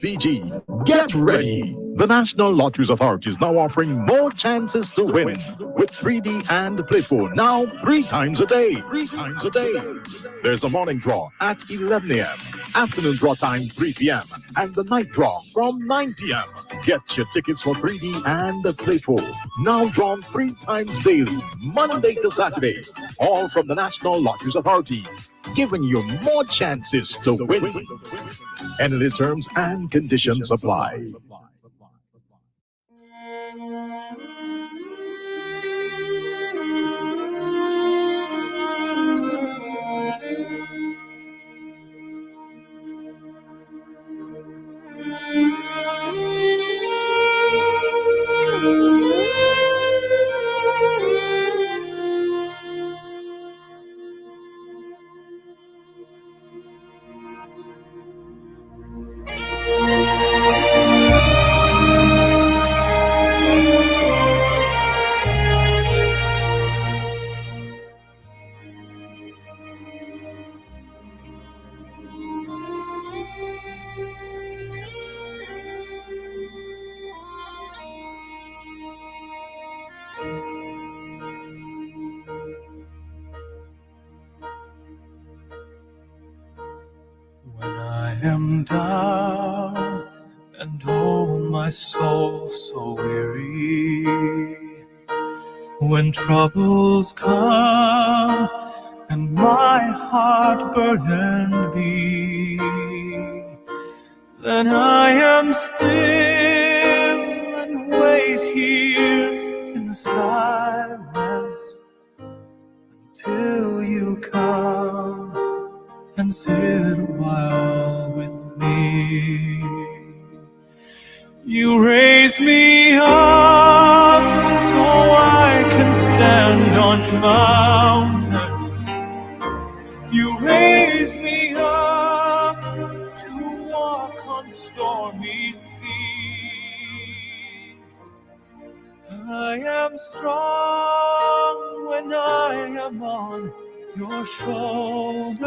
BG, get ready! The National Lotteries Authority is now offering more chances to win with 3D and Play 4 now 3 times a day. 3 times a day. There's a morning draw at 11 a.m., afternoon draw time 3 p.m., and the night draw from 9 p.m. Get your tickets for 3D and Play 4 now drawn 3 times daily, Monday to Saturday. All from the National Lotteries Authority, giving you more chances to win. And the terms and conditions apply. When I am down and oh my soul so weary, when troubles come and my heart burdened be, then I am still and wait here in the silence until you come and sit a while with me. You raise me up so I can stand on mountains. You raise me up to walk on stormy seas. I am strong when I am on your shoulders.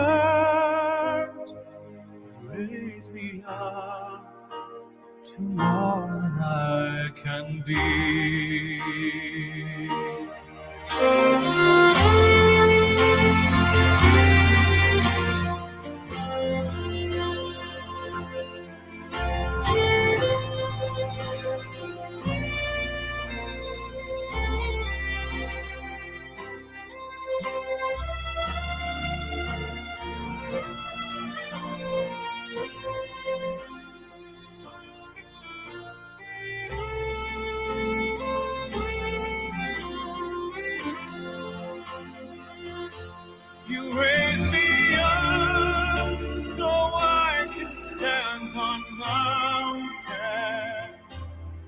Raise me up to more than I can be. You raise me up so I can stand on mountains.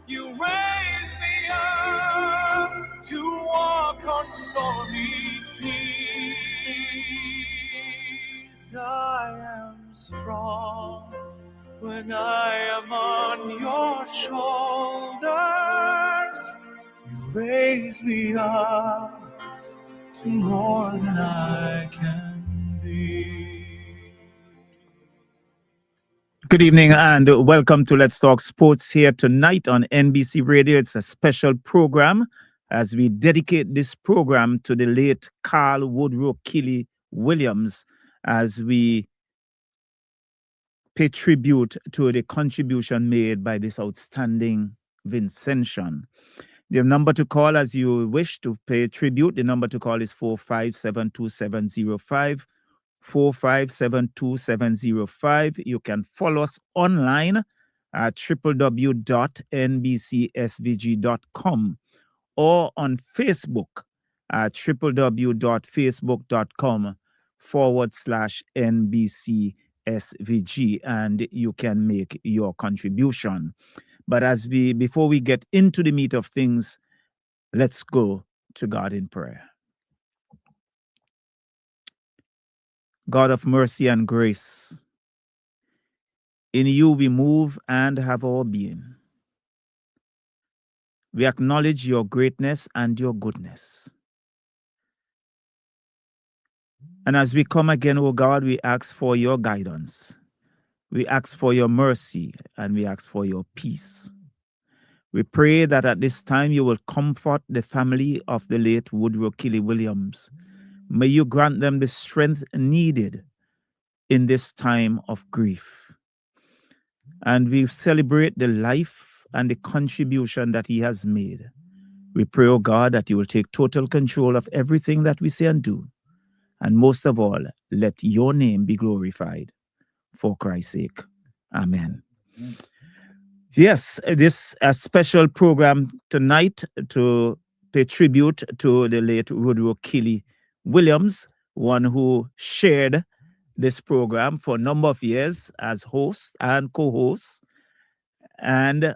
You raise me up to walk on stormy seas. I am strong when I am on your shoulders. You raise me up to more than I can be. Good evening and welcome to Let's Talk Sports here tonight on NBC Radio. It's a special program as we dedicate this program to the late Carl Woodrow Keylee Williams as we pay tribute to the contribution made by this outstanding Vincentian. The number to call as you wish to pay tribute, the number to call is 4572705, 4572705. You can follow us online at www.nbcsvg.com or on Facebook at www.facebook.com/NBCSVG, and you can make your contribution. But before we get into the meat of things, let's go to God in prayer. God of mercy and grace, in you we move and have our being. We acknowledge your greatness and your goodness. And as we come again, O God, we ask for your guidance. We ask for your mercy and we ask for your peace. We pray that at this time you will comfort the family of the late Woodrow Keylee Williams. May you grant them the strength needed in this time of grief. And we celebrate the life and the contribution that he has made. We pray, oh God, that you will take total control of everything that we say and do. And most of all, let your name be glorified for Christ's sake. Amen. Yes, this a special program tonight to pay tribute to the late Woodrow Keylee Williams, one who shared this program for a number of years as host and co-host, and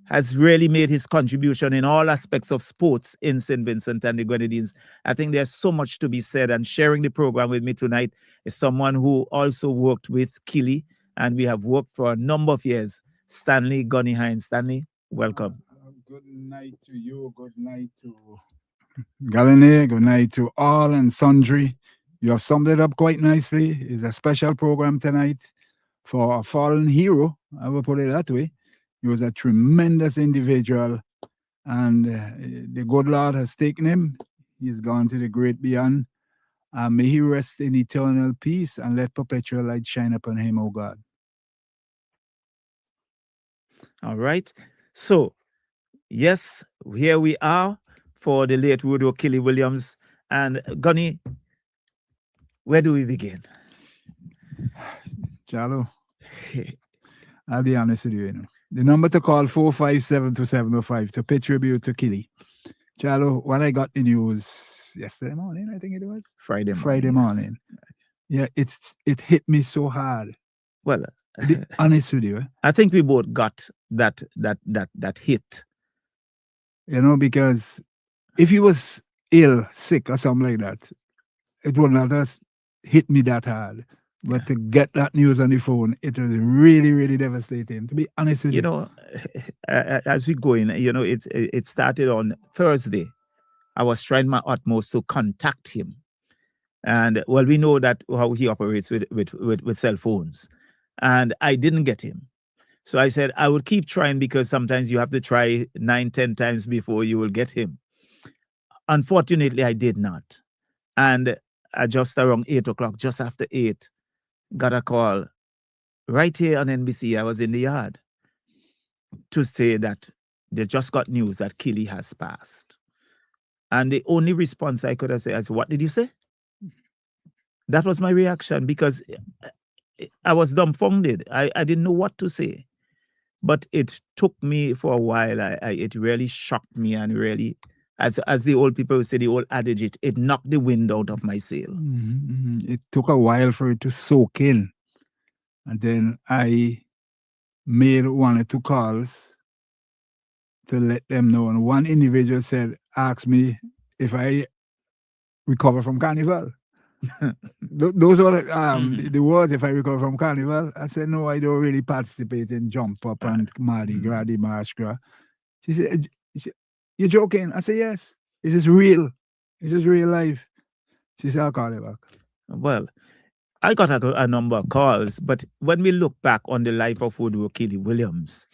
has really made his contribution in all aspects of sports in St. Vincent and the Grenadines. I think there's so much to be said, and sharing the program with me tonight is someone who also worked with Keylee, and we have worked for a number of years. Stanley Gunny Hinds. Stanley, welcome. Good night to you. Good night to Galane. Good night to all and sundry. You have summed it up quite nicely. It's a special program tonight for a fallen hero. I will put it that way. He was a tremendous individual, and the good Lord has taken him. He's gone to the great beyond. May he rest in eternal peace, and let perpetual light shine upon him, O God. All right. So, yes, here we are for the late Woodrow Keylee Williams. And Gunny, where do we begin? Chalo, I'll be honest with you, The number to call 457-2705 to pay tribute to Keylee. Chalo, when I got the news yesterday morning, I think it was Friday morning. Yeah, it hit me so hard. Well, to be honest with you, I think we both got that hit. Because if he was ill, sick, or something like that, it would not have hit me that hard. But to get that news on the phone, it was really, really devastating. To be honest with you, as we go in, it started on Thursday. I was trying my utmost to contact him, and well, we know that how he operates with cell phones, and I didn't get him. So I said I would keep trying, because sometimes you have to try 9-10 times before you will get him. Unfortunately, I did not, and just around 8 o'clock, just after 8. Got a call right here on NBC. I was in the yard to say that they just got news that Keylee has passed. And the only response I could have said is, "What did you say?" That was my reaction, because I was dumbfounded. I didn't know what to say. But it took me for a while. It really shocked me, and really, as the old people say, the old adage, it knocked the wind out of my sail. It took a while for it to soak in. And then I made 1 or 2 calls to let them know. And one individual asked me if I recover from carnival. Those are the words, if I recover from carnival. I said, no, I don't really participate in Jump Up and Mardi Gras, the March Gras. She said, "You're joking?" I said, "Yes. This is real. This is real life." She said, "I'll call you back." Well, I got a number of calls, but when we look back on the life of Woodrow Keylee Williams,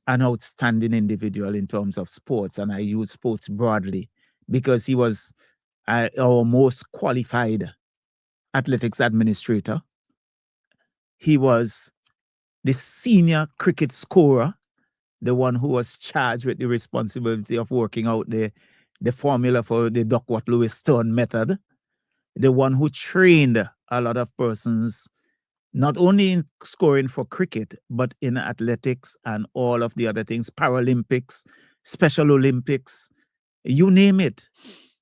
an outstanding individual in terms of sports, and I use sports broadly because he was our most qualified athletics administrator. He was the senior cricket scorer, the one who was charged with the responsibility of working out the formula for the Duckworth-Lewis Stone method, the one who trained a lot of persons, not only in scoring for cricket, but in athletics and all of the other things, Paralympics, Special Olympics, you name it.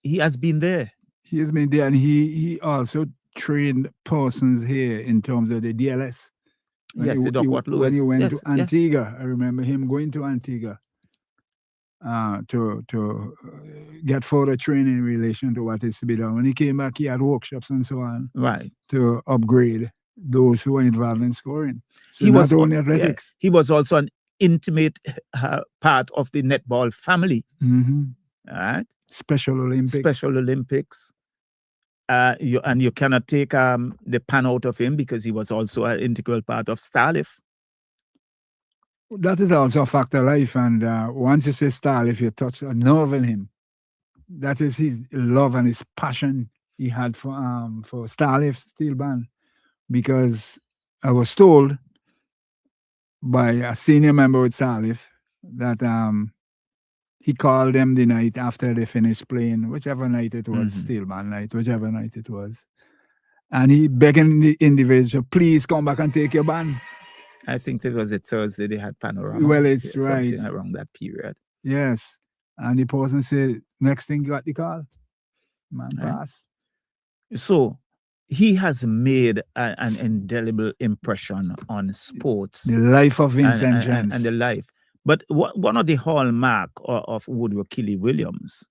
He has been there. He has been there, and he also trained persons here in terms of the DLS. Yes, the Duckworth-Lewis. When he went to Antigua, I remember him going to Antigua to get further training in relation to what is to be done. When he came back, he had workshops and so on, right, to upgrade those who were involved in scoring. So he was not only athletics. He was also an intimate part of the netball family. Mm-hmm. Right? Special Olympics. you cannot take the pan out of him because he was also an integral part of Starlift. That is also a fact of life. And once you say Starlift, you touch a nerve in him. That is his love and his passion he had for Starlift Steel Band. Because I was told by a senior member with Starlift that he called them the night after they finished playing, whichever night it was, Steel Band night, whichever night it was. And he begging the individual, please come back and take your band. I think it was a Thursday they had Panorama. Well, it's right. Something around that period. Yes. And the person said, next thing you got the call. Man, pass. So he has made an indelible impression on sports. The life of Vincent James. And the life. But one of the hallmark of Woodrow Keylee Williams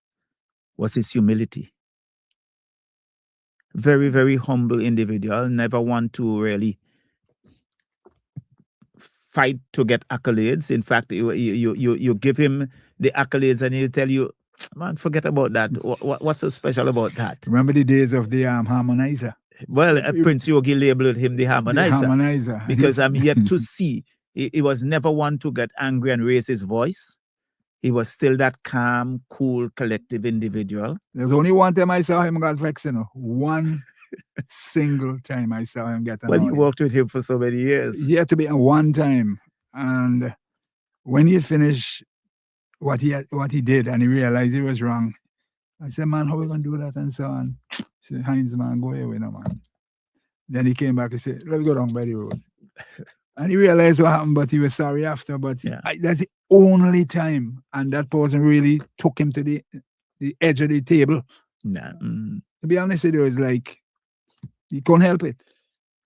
was his humility. Very, very humble individual. Never want to really fight to get accolades. In fact, you give him the accolades and he'll tell you, man, forget about that. What's so special about that? Remember the days of the harmonizer? Well, Prince Yogi labeled him the harmonizer. The harmonizer. Because I'm yet to see. He was never one to get angry and raise his voice. He was still that calm, cool, collective individual. There's only one time I saw him got vexed, one single time I saw him get annoyed. Well, you worked with him for so many years. He had to be one time. And when he had finished what he did and he realized he was wrong, I said, man, how are we going to do that? And so on. He said, Hinds, man, go away now, man. Then he came back and said, let's go down by the road. And he realized what happened, but he was sorry after. But that's the only time. And that person really took him to the edge of the table. Nah. To be honest with you, it's like, he couldn't help it.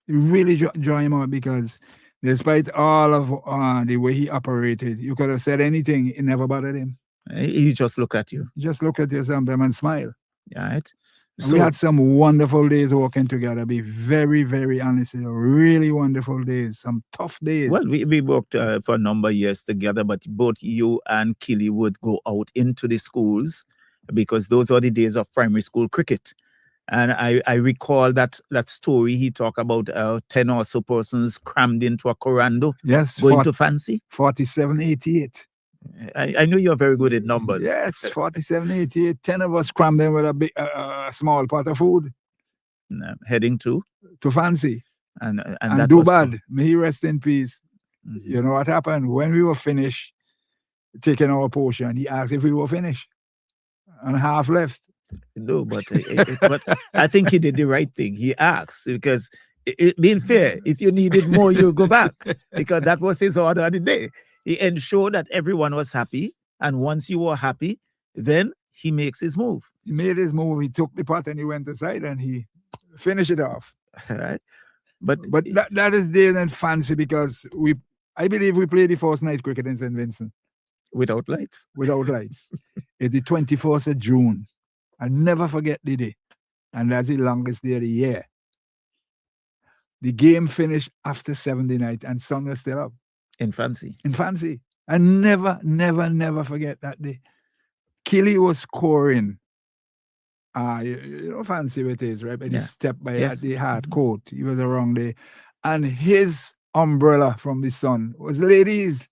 It really drew him out because despite all of the way he operated, you could have said anything, it never bothered him. He just look at you. Just look at you sometimes and smile. Right. So, we had some wonderful days working together. Be very, very honest. Really wonderful days. Some tough days. Well, we worked for a number of years together, but both you and Keylee would go out into the schools because those were the days of primary school cricket. And I recall that story he talked about 10 or so persons crammed into a corando. Yes. Going to fancy. 4788. I know you're very good at numbers. Yes, 4788. 10 of us crammed in with a small pot of food. Heading to fancy. And that do bad. May he rest in peace. You know what happened? When we were finished taking our portion, he asked if we were finished. And half left. No, but I think he did the right thing. He asked because being fair, if you needed more, you go back because that was his order of the day. He ensured that everyone was happy, and once you were happy, then he makes his move. He made his move. He took the pot and he went aside and he finished it off. Right, but that is days and fancy because I believe we played the first night cricket in St. Vincent without lights. Without lights, it's the 24th of June. I'll never forget the day. And that's the longest day of the year. The game finished after 7 night and sun was still up. In fancy. I never, never, never forget that day. Keylee was scoring. You know, fancy it is, right? But he stepped by the hard court. He was the wrong day. And his umbrella from the sun was ladies.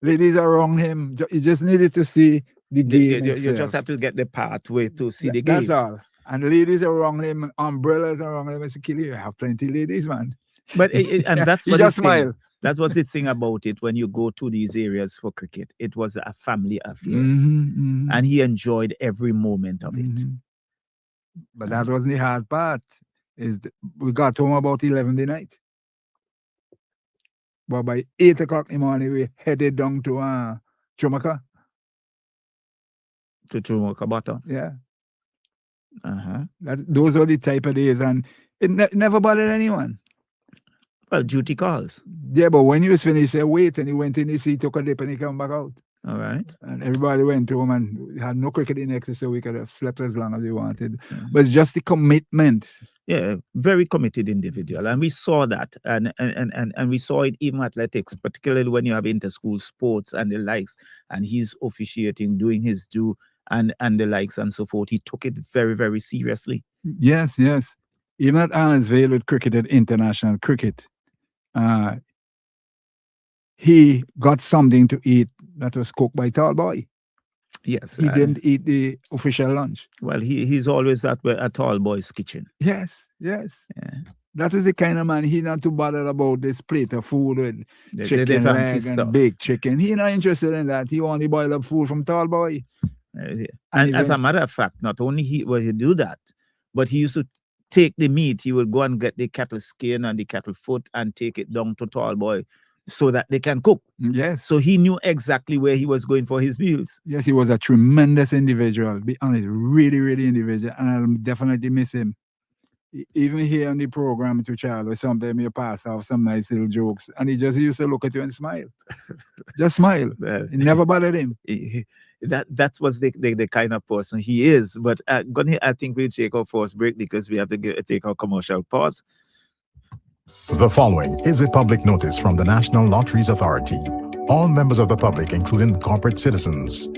Ladies around him. You just needed to see the game. You just have to get the pathway to see the game. That's all. And ladies around him, umbrellas around him. I said, Keylee, you have plenty of ladies, man. But and that's what just smile. That's what's the thing about it when you go to these areas for cricket. It was a family affair. And he enjoyed every moment of it. But that wasn't the hard part. We got home about 11 the night. But by 8 o'clock in the morning, we headed down to Chumaka. To Chumaka Bata? Yeah. Those are the type of days. And it never bothered anyone. Well, duty calls. Yeah, but when he was finished, he said, wait, and he went in his seat, took a dip, and he came back out. All right. And everybody went home, and we had no cricket in extra, so we could have slept as long as we wanted. But it's just the commitment. Yeah, very committed individual. And we saw that. And we saw it even athletics, particularly when you have inter-school sports and the likes, and he's officiating, doing his due, and the likes and so forth. He took it very, very seriously. Yes, yes. Even at Allen'sville with cricket at international cricket, uh, he got something to eat that was cooked by Tall Boy. Yes. He didn't eat the official lunch. Well, he's always that way at Tall Boy's kitchen. Yes, yes. Yeah. That was the kind of man, he not too bothered about this plate of food with The chicken fancy leg stuff. and baked chicken. He not interested in that. He only boil up food from Tall Boy. And as a matter of fact, not only he do that, but he used to take the meat. He would go and get the cattle skin and the cattle foot and take it down to Tall Boy so that they can cook. Yes. So he knew exactly where he was going for his meals. Yes, he was a tremendous individual. Be honest, really, really individual. And I'll definitely miss him. Even here on the program to Charlie, sometimes you pass off some nice little jokes, and he just used to look at you and smile. Just smile. Well, It never bothered him. That was the kind of person he is. But I think we'll take our first break because we have to take our commercial pause. The following is a public notice from the National Lotteries Authority. All members of the public, including corporate citizens,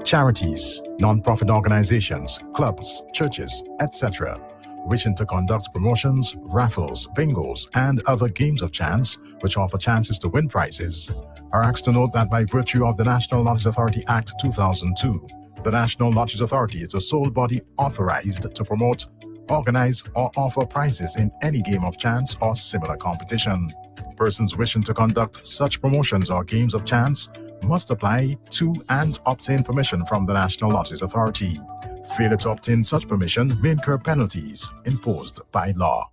charities, non-profit organizations, clubs, churches, etc., wishing to conduct promotions, raffles, bingos, and other games of chance which offer chances to win prizes, are asked to note that by virtue of the National Lotteries Authority Act 2002, the National Lotteries Authority is the sole body authorized to promote, organize, or offer prizes in any game of chance or similar competition. Persons wishing to conduct such promotions or games of chance must apply to and obtain permission from the National Lotteries Authority. Failure to obtain such permission may incur penalties imposed by law.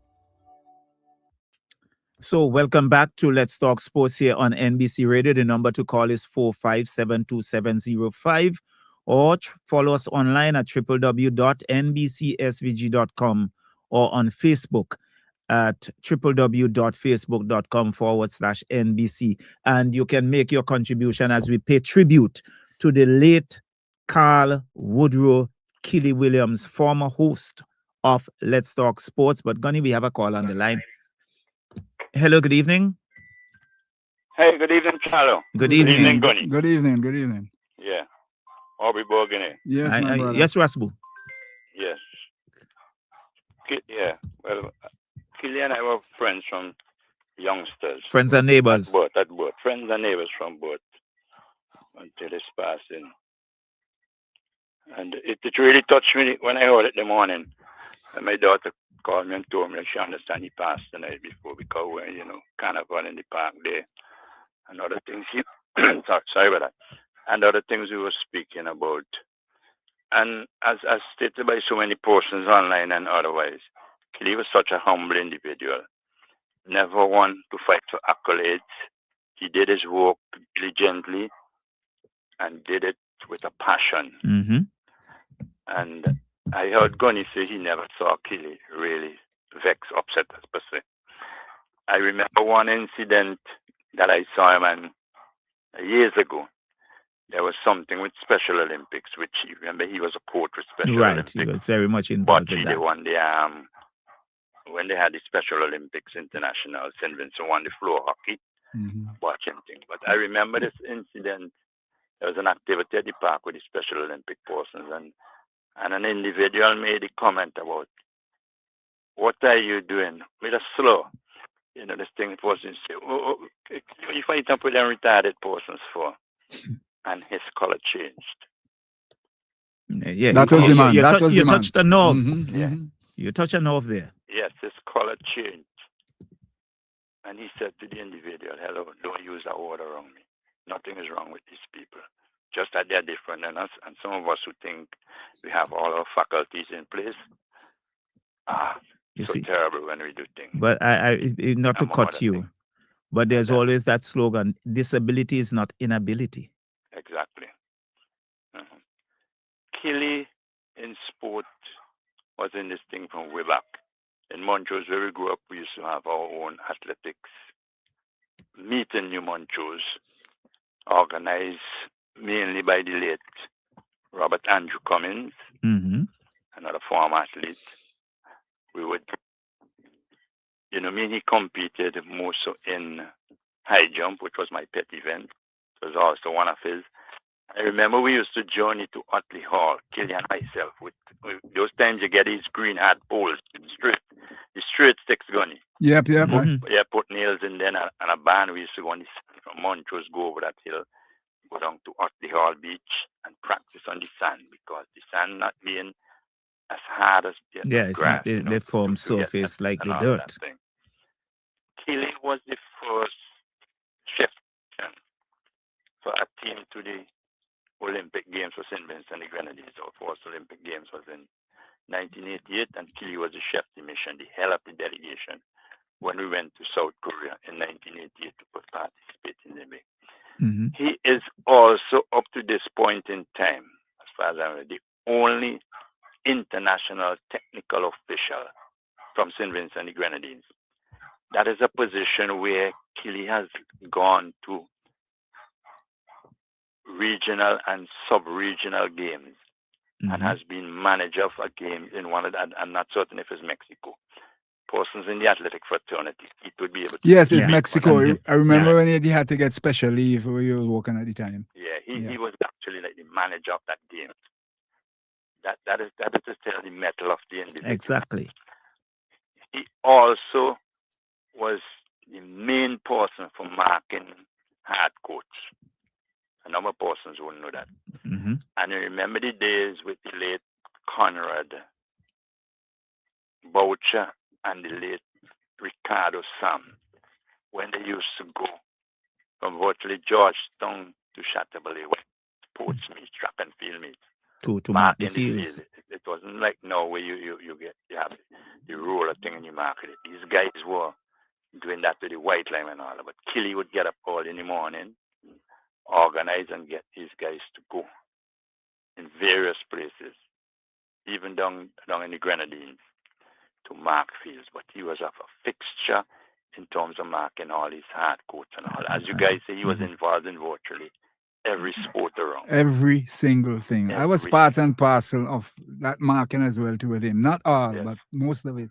So welcome back to Let's Talk Sports here on NBC Radio. The number to call is 4572705 or follow us online at www.nbcsvg.com or on Facebook at www.facebook.com/NBC. And you can make your contribution as we pay tribute to the late Carl Woodrow Keylee Williams, former host of Let's Talk Sports. But Gunny, we have a call on the line. Hello, good evening. Hey, good evening, Charlo. Good evening. Gunny. Good evening. Good evening. Yeah. Aubrey Borgany. Yes, my brother. Yes, Rasbu. Yes. Yeah. Well, Keylee and I were friends from youngsters. Friends and neighbors. At both. Friends and neighbors from both until his passing. And it really touched me when I heard it in the morning. And my daughter called me and told me she understand he passed the night before because we're, carnival in the park there. And other things sorry about that. And other things we were speaking about. And as stated by so many persons online and otherwise, Keylee was such a humble individual. Never one to fight for accolades. He did his work diligently and did it with a passion. Mm-hmm. And I heard Gunny say he never saw Keylee really vexed, upset per se. I remember one incident that I saw him and years ago. There was something with Special Olympics, which remember he was a coach with Special Olympics. He was very much involved in that. They won the when they had the Special Olympics International, St. Vincent won the floor hockey, watching things. But I remember this incident. There was an activity at the park with the Special Olympic persons, and an individual made a comment about, what are you doing with a slow? This thing person say, you fight up with them retarded persons for? And his color changed. Yeah, that was the man. You touched a nerve. Yeah. You touched a nerve there. Yes, his color changed. And he said to the individual, hello, don't use that word around me. Nothing is wrong with these people. Just that they're different than us. And some of us who think we have all our faculties in place, you so see, terrible when we do things. But I not to cut you, but there's always that slogan, disability is not inability. Exactly. Keylee in sport was in this thing from way back. In Montrose, where we grew up, we used to have our own athletics meet in New Montrose, organized mainly by the late Robert Andrew Cummins, another former athlete. We would, he competed more so in high jump, which was my pet event. It was also one of his. I remember we used to journey to Otley Hall, Keylee and myself. With those times you get these green hat poles, the straight sticks gunny. Yep. Put nails in there and a band. We used to go on from Montrose, go over that hill, go down to Otley Hall Beach and practice on the sand because the sand not being as hard as the it's grass. not the foam surface like the dirt. Keylee was the first chef for a team to the Olympic Games for St. Vincent and the Grenadines. Our first Olympic Games was in 1988, and Keylee was the chef de mission, the head of the delegation, when we went to South Korea in 1988 to participate in the Olympics. He is also, up to this point in time, as far as I know, the only international technical official from St. Vincent and the Grenadines. That is a position where Keylee has gone to regional and sub-regional games and has been manager of a game in one of that. I'm not certain if it's Mexico. Persons in the athletic fraternity, it would be able to. Yes, it's Mexico. I remember when he had to get special leave where you were working at the time. Yeah, he was actually like the manager of that game. That is to tell the mettle of the individual. Exactly. He also was the main person for marking hard courts. A number of persons wouldn't know that. And I remember the days with the late Conrad Boucher and the late Ricardo Sam, when they used to go from virtually Georgetown to Chateaubriand, sports meets, track and field meets. To mark the fields. It wasn't like now where you have the roller thing and you mark it. These guys were doing that to the white line and all that. But Keylee would get up early in the morning, organize and get these guys to go in various places, even down in the Grenadines, to mark fields. But he was a fixture in terms of marking all these hard courts and all. As you guys say, he was involved in virtually every sport around. Every single thing. I was part and parcel of that marking as well too with him. Not all, but most of it.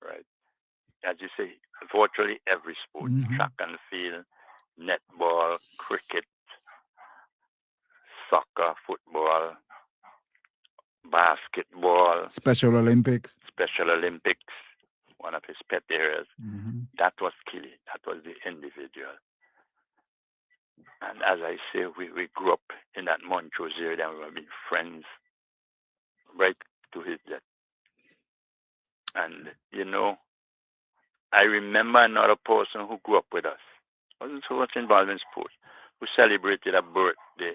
Right. As you say, virtually every sport. Track and field, netball, cricket, soccer, football, basketball. Special Olympics, one of his pet areas. That was Keylee. That was the individual. And as I say, we grew up in that Montrose area and we were being friends right to his death. And, I remember another person who grew up with us, wasn't so much involved in sports, who celebrated a birthday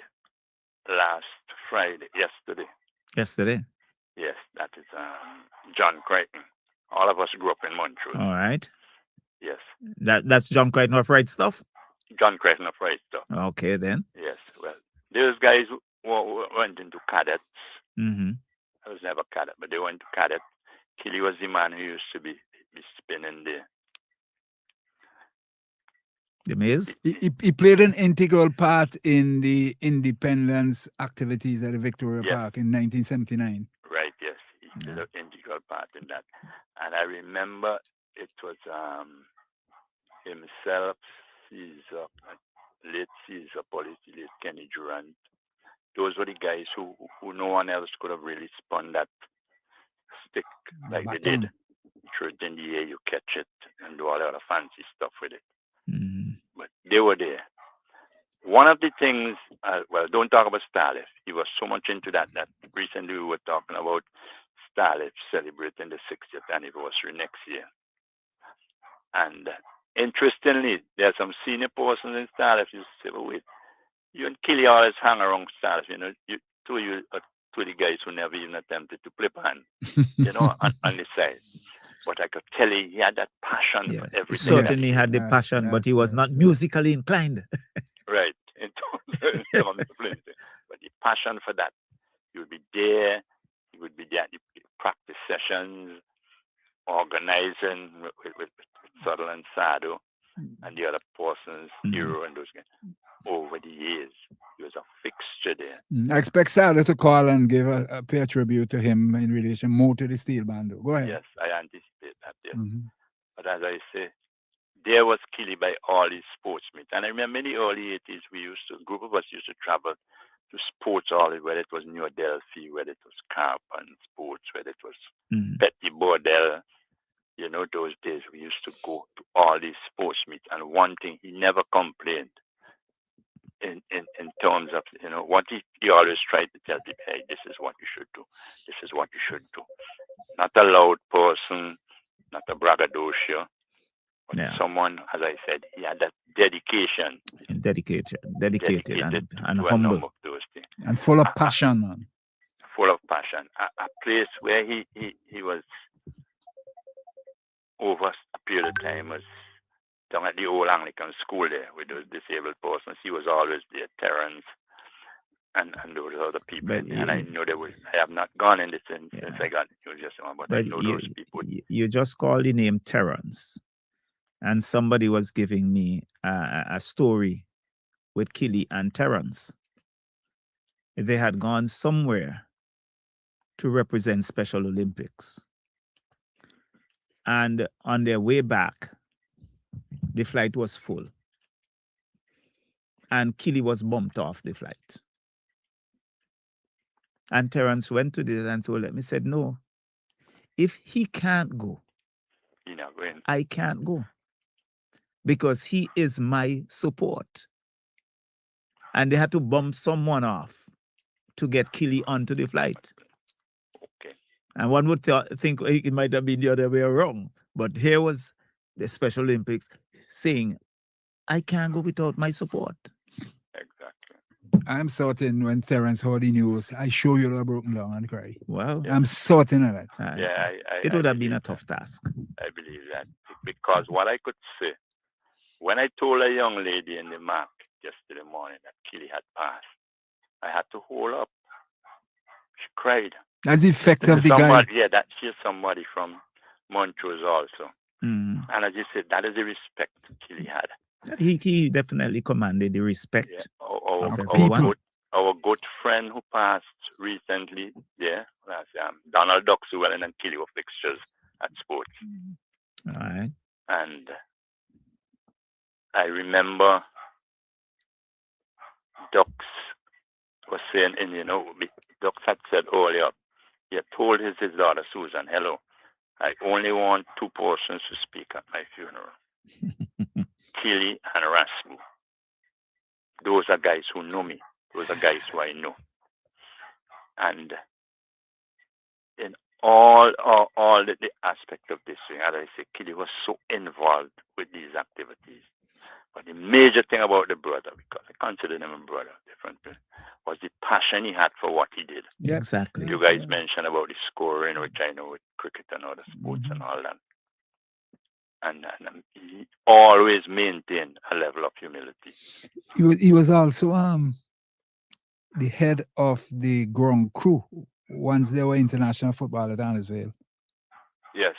last Friday, yesterday. Yesterday? Yes, that is John Crichton. All of us grew up in Montrose. All right. Yes. That's John Crichton of Right Stuff? John Crichton of Right Stuff. Okay, then. Yes, well, those guys who went into cadets. I was never cadet, but they went to cadet. Keylee was the man who used to be spinning the maze. He played an integral part in the independence activities at the Victoria Park in 1979. Right, yes. He played an integral part in that. And I remember it was himself, Cecil, late Cecil, policy, late Kenny Durant. Those were the guys who no one else could have really spun that stick like they did. Throw it in the air, you catch it, and do all the other fancy stuff with it. But they were there. One of the things, don't talk about Stanley. He was so much into that recently we were talking about Stanley celebrating the 60th anniversary next year. And interestingly, there are some senior persons in Stanley who say, well, wait, you and Keylee always hang around Stanley. Two of the guys who never even attempted to play band, on the side. But I could tell he had that passion for everything. He certainly had the passion, but he was not musically inclined. Right. In terms of but the passion for that. He would be there. He would be there at the practice sessions, organizing with Sutherland Sado and the other persons, Hero and those guys. Over the years, he was a fixture there. I expect Sado to call and give a pay tribute to him in relation more to the steel band. Go ahead. Yes, I anticipate that. Yes. But as I say, there was Keylee by all these sports meets. And I remember in the early 80s, a group of us used to travel to sports all, whether it was New Delphi, whether it was Carbon Sports, whether it was Petit Bordel. You know, those days we used to go to all these sports meets, and one thing he never complained in terms of, you know, what he always tried to tell people, hey, this is what you should do. This is what you should do. Not a loud person, not a braggadocio, but someone, as I said, he had that dedication. Dedicated and to humble. A number of those things. And full of passion, man. Full of passion. A place where he was, over a period of time, was down at the old Anglican school there with those disabled persons. He was always there, Terrence and those other people. And I know I have not gone in this since I got New Jersey, but I know those people. You just called the name Terrence, and somebody was giving me a story with Keylee and Terrence. They had gone somewhere to represent Special Olympics. And on their way back, the flight was full. And Keylee was bumped off the flight. And Terrence went to this and told him, he said, no, if he can't go, I can't go. Because he is my support. And they had to bump someone off to get Keylee onto the flight. Okay. And one would think it might have been the other way around. But here was the Special Olympics saying, I can't go without my support. Exactly. I'm certain when Terrence heard the news, I show you the broken down and cry. Well, I'm certain of that. It would have been a tough task. I believe that. Because what I could say, when I told a young lady in the market yesterday morning that Keylee had passed, I had to hold up. She cried. That's the effect of the guy. Yeah, that she's somebody from Montrose also. Mm. And as you said, that is the respect Keylee had. He definitely commanded the respect of people. Our good friend who passed recently, Donald Duxwell and Keylee were fixtures at sports. All right. And I remember Dux was saying, Dux had said earlier, he had told his daughter Susan, hello, I only want two persons to speak at my funeral. Keylee and Rasmu. Those are guys who know me. Those are guys who I know. And in all the aspect of this thing, as I say, Keylee was so involved with these activities. But the major thing about the brother, because I consider him a brother differently, was the passion he had for what he did. Yeah, exactly. You guys mentioned about the scoring, which I know with cricket and other sports and all that. And he always maintained a level of humility. He was also the head of the ground crew once there were international football at Annisvale. Yes.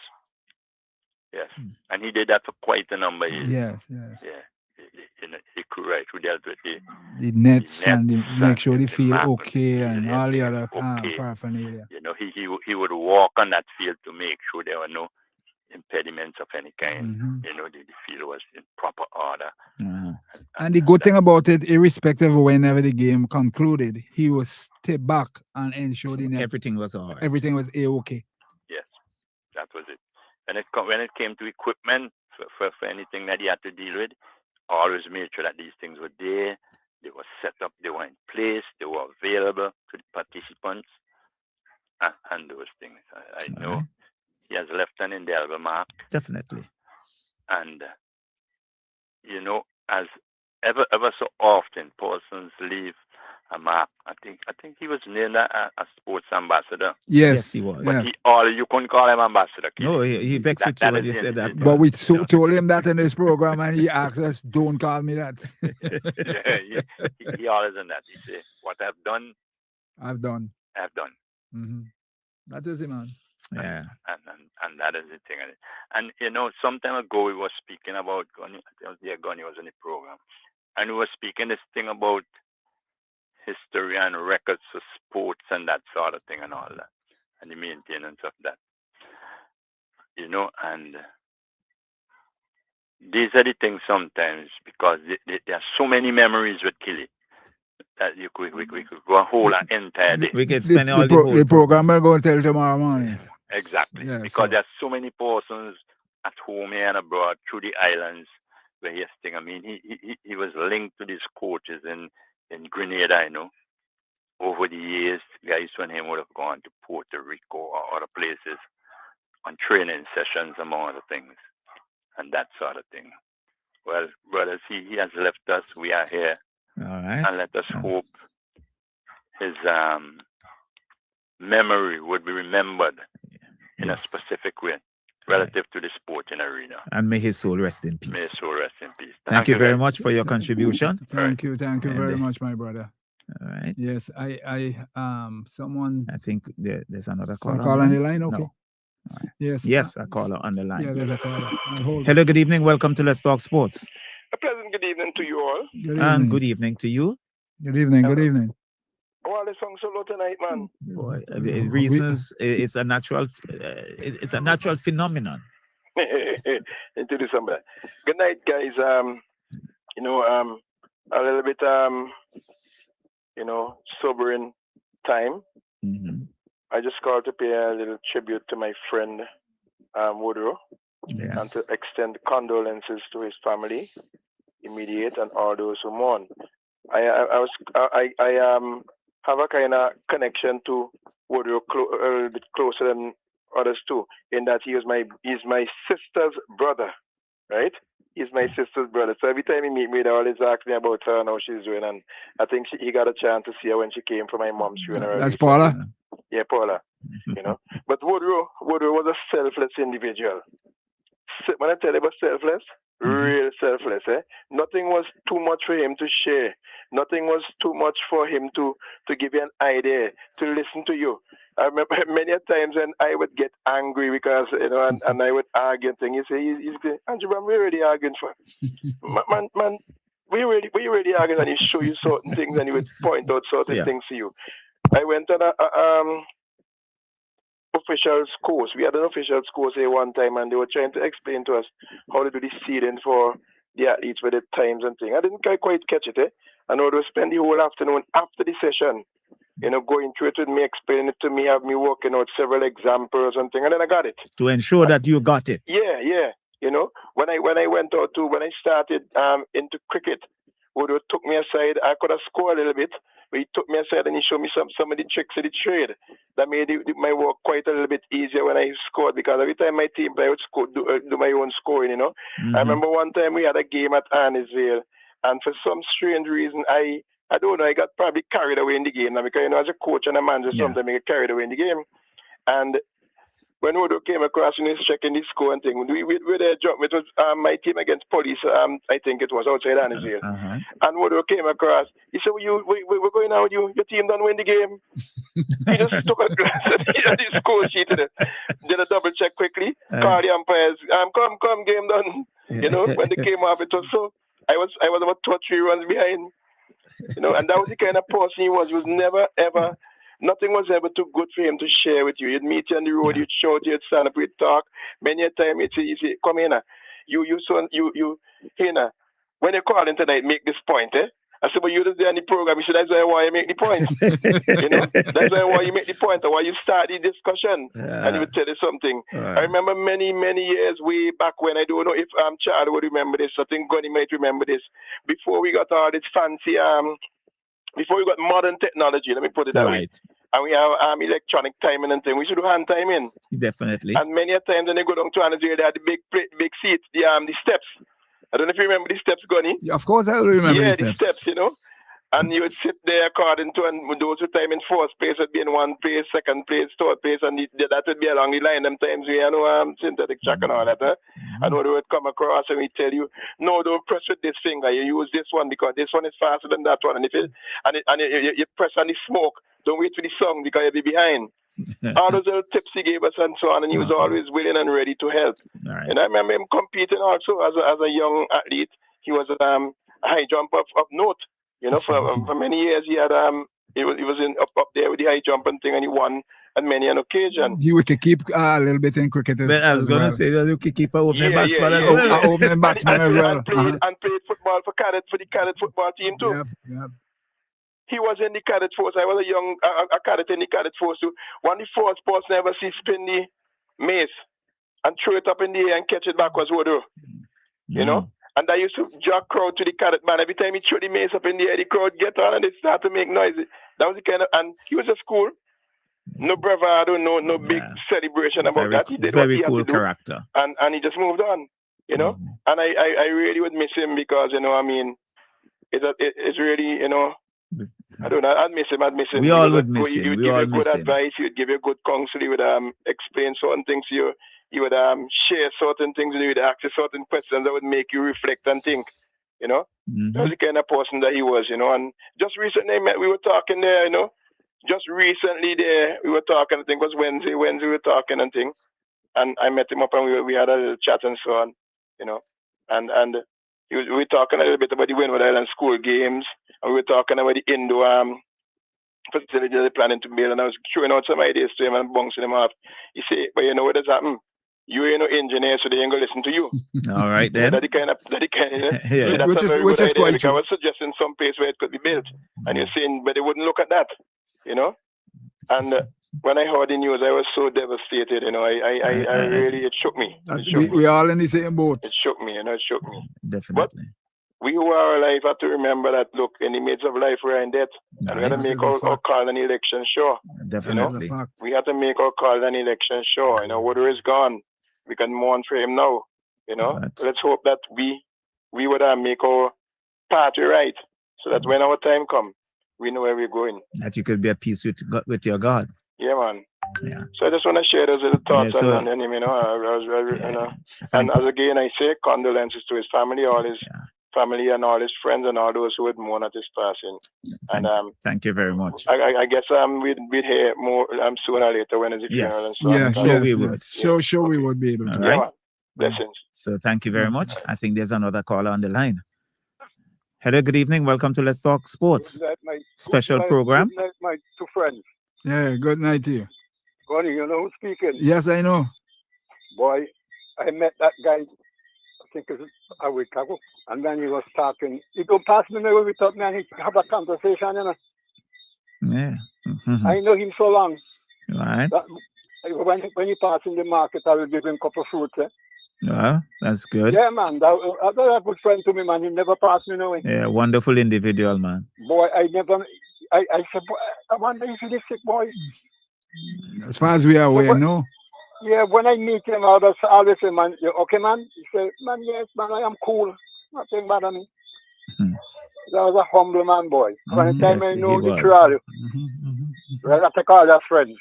And he did that for quite a number of years. Yes. Yeah. The crew, right, who dealt with the nets and make sure they feel okay and and all the other paraphernalia. He would walk on that field to make sure there were no impediments of any kind. The field was in proper order. And the good thing about it, irrespective of whenever the game concluded, he would step back and ensure everything was all right. Everything was okay. Yes, that was it. And when it came to equipment for anything that he had to deal with, always made sure that these things were there, they were set up, they were in place, they were available to the participants, and those things. I know he has left an indelible mark. Definitely. And, as ever so often, persons leave a mark. I think he was named a sports ambassador. Yes, he was. But you couldn't call him ambassador. No, he vexed with you when you said that. But we told him that in this program, and he asked us, "Don't call me that." he always done that. He said, "What I've done, I've done." That was it, man. Yeah. And that is the thing. And some time ago we were speaking about Gunny. Gunny was in the program, and we were speaking this thing about history and records for sports and that sort of thing and all that, and the maintenance of that. And these are the things sometimes, because there are so many memories with Keylee that we could go a whole entire day. We can spend all the whole The program will go until tomorrow morning. Exactly. Yeah, Because so- there's so many persons at home here and abroad through the islands where he's staying. I mean, he was linked to these coaches in Grenada, I know. Over the years, guys when him would have gone to Puerto Rico or other places on training sessions, among other things, and that sort of thing. Well, brothers, he has left us. We are here. All right. And let us hope his memory would be remembered in a specific way relative to the sporting arena. And may his soul rest in peace. May his soul rest in peace. Thank you very guys. much for your contribution. Thank you And, very much, my brother. All right. Yes, someone I think there's another call caller. on the line. Okay. No. Yes. Yes, a caller on the line. Yeah, there's a caller. Hold. Hello, good evening. Welcome to Let's Talk Sports. A pleasant good evening to you all. Good And evening. good evening to you. Good evening. Good evening. Oh, the song solo tonight, man. Boy, the reasons it's a natural phenomenon. Into December. Good night, guys. A little bit sobering time. Mhm. I just called to pay a little tribute to my friend Woodrow and Yes. to extend condolences to his family, immediate, and all those who mourn. I have a kind of connection to Woodrow a little bit closer than others too, in that he's my sister's brother, right? He's my sister's brother. So every time he meet me, they always ask me about her and how she's doing. And I think he got a chance to see her when she came for my mom's funeral. That's Paula. Yeah, Paula. But Woodrow was a selfless individual. When I tell you about selfless, real selfless. Nothing was too much for him to share. Nothing was too much for him to give you an idea, to listen to you. I remember many times when I would get angry because, and I would argue and things. You say, Andrew, man, we're already arguing for. man, we already arguing, and he show you certain things and he would point out certain things to you. I went on a officials course. We had an officials course here one time, and they were trying to explain to us how to do the seeding for the athletes with the times and things. I didn't quite catch it, And I would spend the whole afternoon after the session, going through it with me, explaining it to me, have me working out several examples and things, and then I got it. To ensure that you got it. Yeah. When I started into cricket, Woodrow took me aside. I could have scored a little bit, but he took me aside and he showed me some of the tricks of the trade that made my work quite a little bit easier when I scored, because every time my team play, I would do my own scoring, I remember one time we had a game at Arnisville, and for some strange reason, I don't know, I got probably carried away in the game now, because, as a coach and a manager, sometimes I get carried away in the game. And when Woodrow came across and he's checking the score and thing, we dropped. It was my team against Police. I think it was outside Arnisville. And Woodrow came across. He said, we're going out with you. Your team done win the game. He just took a glance at the score sheet and did a double check quickly. Called the umpires. Come, game done. When they came off, it was so. I was about 2 or 3 runs behind. And that was the kind of person he was. He was never ever. Nothing was ever too good for him to share with you. He'd meet you on the road, you'd shout, you'd stand up, we'd talk. Many a time he'd say, come here, you, when you call in tonight, make this point, I said, but you just there on the program. He said, that's why you make the point. That's why you make the point, or why you start the discussion. And he would tell you something. I remember many, many years way back when, I don't know if Charlie would remember this, I think Gunny might remember this, before we got all this fancy, before we got modern technology, let me put it that way. And we have electronic timing and things. We should do hand timing. Definitely. And many a times when they go down to Arnisville, they had the big seats, the steps. I don't know if you remember the steps, Gunny. Yeah, of course I remember the steps, And you would sit there according to, and those who time in first place would be in one place, second place, third place, and that would be along the line. Them times we synthetic track and all that. And what they would come across and we tell you, no, don't press with this finger. You use this one because this one is faster than that one. And if you press on the smoke, don't wait for the song because you'll be behind. All those little tips he gave us and so on, and he was always willing and ready to help. Right. And I remember him competing also as a young athlete. He was a high jump of note. For many years he had he was in up there with the high jump and thing, and he won on many an occasion. He would keep a little bit in cricket I was going to say that you could keep an opening batsman as well. Opening batsman as well. And played football for the cadet football team too. Yep. He was in the cadet force. I was a cadet in the cadet force too. One of the first person I ever see spin the mace and throw it up in the air and catch it back was Woodrow. You know? And I used to jack crowd to the cadet man. Every time he threw the mace up in the air, the crowd get on and they start to make noise. That was the kind of, and he was at school. No bravado, no big celebration about that. He did what he had to do. Character. And he just moved on, you know? And I really would miss him because, you know, I mean, it's really, you know, I don't know, I'd miss him. We all would miss him. He would give you good advice, he would give you good counsel, he would explain certain things to you. You would share certain things, and you would ask you certain questions that would make you reflect and think, you know? That was the kind of person that he was, you know? And just recently, we were talking there, you know? Just recently there, we were talking, I think it was Wednesday we were talking and thing. And I met him up and we had a little chat and so on, you know? And we were talking a little bit about the Windward Island school games, and we were talking about the indoor facility they're planning to build, and I was throwing out some ideas to him and bouncing him off. He said, but you know what does happen? You ain't no engineer, so they ain't gonna listen to you. All right then. That kind of yeah. So which is quite true. I was suggesting some place where it could be built, and you're saying, but they wouldn't look at that, you know. And when I heard the news, I was so devastated. You know, I really, it shook me. We all in the same boat. It shook me, you know, it shook me. Definitely. But we who are alive have to remember that, look, in the midst of life, we're in debt. And we have to make our call and election sure. Definitely. You know? We have to make our call and election sure. You know, Woodrow is gone. We can mourn for him now. You know, let's hope that we would make our party right, so that when our time comes, we know where we're going. That you could be at peace with your God. Yeah, man. Yeah. So I just want to share those little thoughts on him, you know. You know. And as again, I say condolences to his family, all his family, and all his friends, and all those who would mourn at his passing. Thank you very much. I guess we'd hear more sooner or later when it's funeral and so on. Yeah, sure we would. Sure we would be able to. All right. Blessings. So thank you very much. I think there's another caller on the line. Hello, good evening. Welcome to Let's Talk Sports. Good night, Special program. Good night, my two friends. Yeah, good night to you. Ronnie, you know who's speaking? Yes, I know. Boy, I met that guy, I think it was a week ago, and then he was talking. He go past me now we talk, man, he have a conversation, you know. Yeah. I know him so long. Right. That, when he pass in the market, I will give him a cup of fruit. Well, that's good. Yeah, man. That's a good friend to me, man. He never passed me no way. Yeah, wonderful individual, man. Boy, I said, boy, I wonder if he's sick, boy. As far as we are aware, no. Yeah, when I meet him, I always say, man, you okay, man? He said, man, yes, man, I am cool. Nothing bad on me. That was a humble man, boy. From the time I know the crowd, I take all that friends.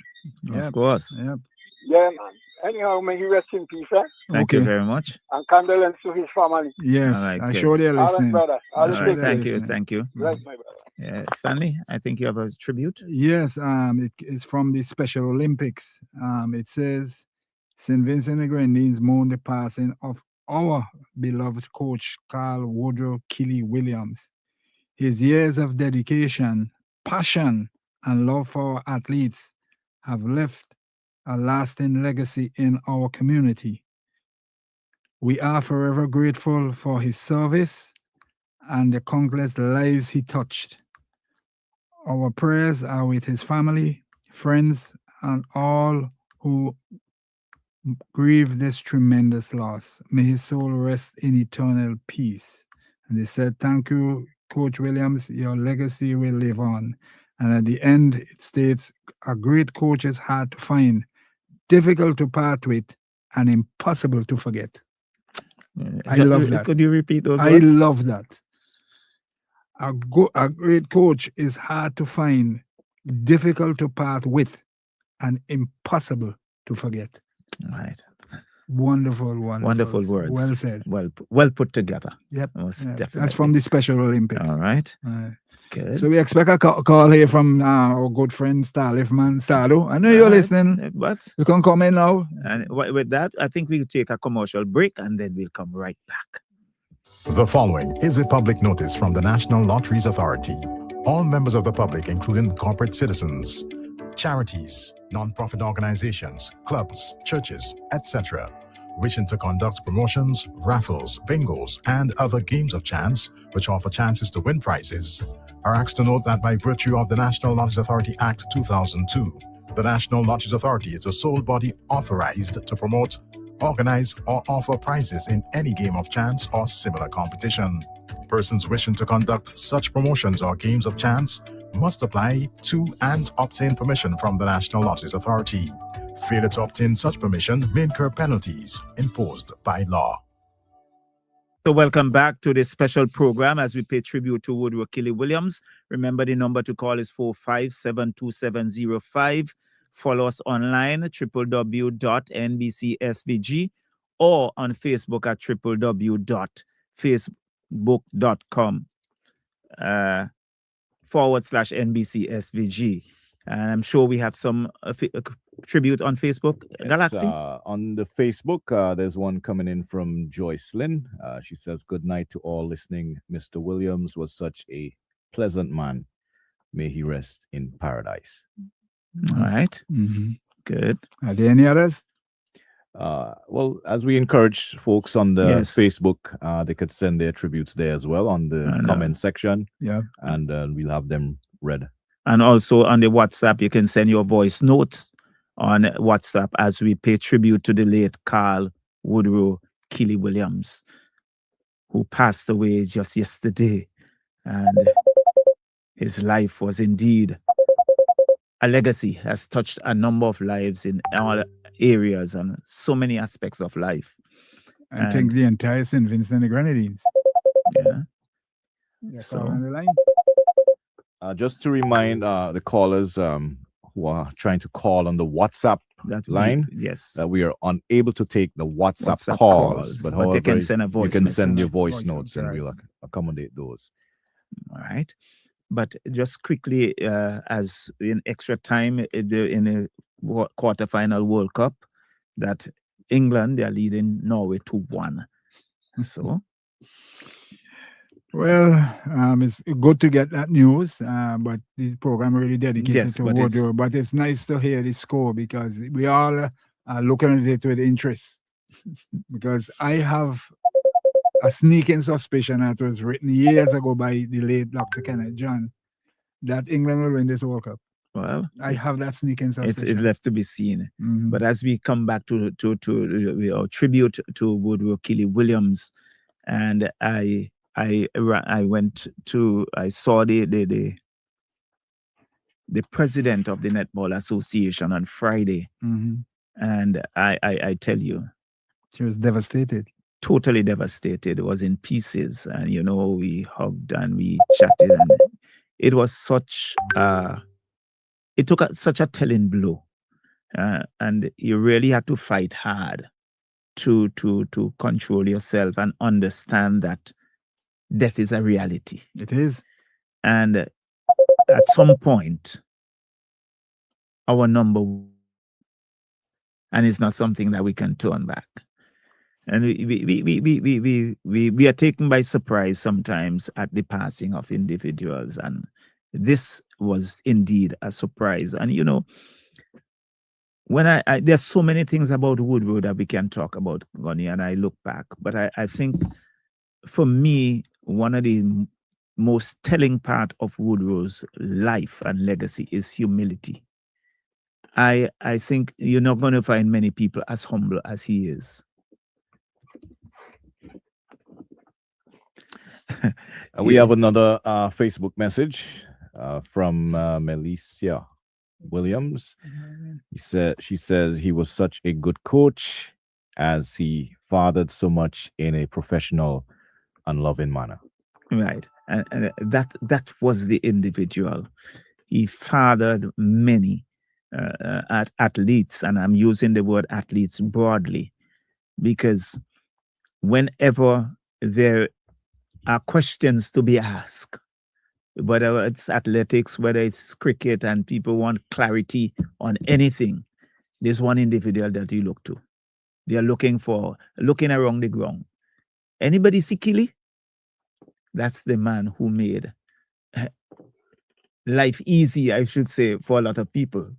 Of course. Yep. Yeah, man. Anyhow, may he rest in peace, eh? Thank you very much. And condolences to his family. Yes, right, I'm sure they're listening. All right, brother. All right, thank you. Bless my brother. Yeah, Stanley, I think you have a tribute. Yes, it is from the Special Olympics. It says, St. Vincent and Grenadines mourn the passing of our beloved coach, Carl Woodrow Keylee Williams. His years of dedication, passion, and love for our athletes have left a lasting legacy in our community. We are forever grateful for his service and the countless lives he touched. Our prayers are with his family, friends, and all who grieve this tremendous loss. May his soul rest in eternal peace. And they said, thank you, Coach Williams. Your legacy will live on. And at the end, it states, a great coach is hard to find, difficult to part with, and impossible to forget. I love that. Could you repeat those I words? love that. A great coach is hard to find, difficult to part with, and impossible to forget. Right. Wonderful words. Well said. Well put together. Yep. Definitely. That's from the Special Olympics. All right. Good. So we expect a call here from our good friend Stanley. I know you're listening. But you can come in now. And with that, I think we'll take a commercial break and then we'll come right back. The following is a public notice from the National Lotteries Authority. All members of the public, including corporate citizens, charities, non-profit organizations, clubs, churches, etc., wishing to conduct promotions, raffles, bingos, and other games of chance which offer chances to win prizes, are asked to note that by virtue of the National Lotteries Authority Act 2002, the National Lotteries Authority is the sole body authorized to promote, organize, or offer prizes in any game of chance or similar competition. Persons wishing to conduct such promotions or games of chance must apply to and obtain permission from the National Lotteries Authority. Failure to obtain such permission may incur penalties imposed by law. So welcome back to this special program as we pay tribute to Woodrow Keylee Williams. Remember, the number to call is 4572705. Follow us online at www.nbcsvg or on Facebook at www.facebook.com/NBCSVG. And I'm sure we have some tribute on Facebook. Yes, Galaxy? On the Facebook, there's one coming in from Joyce Lynn. She says, "Good night to all listening. Mr. Williams was such a pleasant man. May he rest in paradise." All right. Mm-hmm. Good. Are there any others? Well, as we encourage folks on the Yes. Facebook, they could send their tributes there as well on the comment section. Yeah. And we'll have them read. And also on the WhatsApp, you can send your voice notes on WhatsApp as we pay tribute to the late Carl Woodrow Keylee Williams, who passed away just yesterday. And his life was indeed a legacy, has touched a number of lives in all areas and so many aspects of life. I think the entire St. Vincent and the Grenadines. Yeah. So on the line. Just to remind the callers who are trying to call on the WhatsApp line, that we are unable to take the WhatsApp calls, but however, they can send a voice you can send message. your voice notes and we'll accommodate those. All right. But just quickly, as in extra time in the quarterfinal World Cup, that England, they are leading Norway 2-1. So, well, it's good to get that news, but this program really dedicated to Woodrow. But it's nice to hear the score because we all are looking at it with interest. Because I have a sneaking suspicion that was written years ago by the late Dr. Kenneth John that England will win this World Cup. Well, I have that sneaking suspicion. It's left to be seen. Mm-hmm. But as we come back to our tribute to Woodrow Keylee Williams, and I saw the president of the Netball Association on Friday, and I tell you, she was devastated. Totally devastated. It was in pieces, and we hugged and we chatted, and it was such it took such a telling blow, and you really had to fight hard to control yourself and understand that death is a reality. It is. And at some point, our number, and it's not something that we can turn back. And we are taken by surprise sometimes at the passing of individuals. And this was indeed a surprise. And, when there's so many things about Woodrow that we can talk about, Gunny, and I look back. But I think, for me, one of the most telling part of Woodrow's life and legacy is humility. I think you're not going to find many people as humble as he is. We have another Facebook message from Melissa Williams. She says he was such a good coach as he fathered so much in a professional and loving manner. Right. And that was the individual. He fathered many athletes, and I'm using the word athletes broadly, because whenever there are questions to be asked, whether it's athletics, whether it's cricket, and people want clarity on anything, there's one individual that you look to. They are looking around the ground. Anybody see Keylee? That's the man who made life easy, I should say, for a lot of people,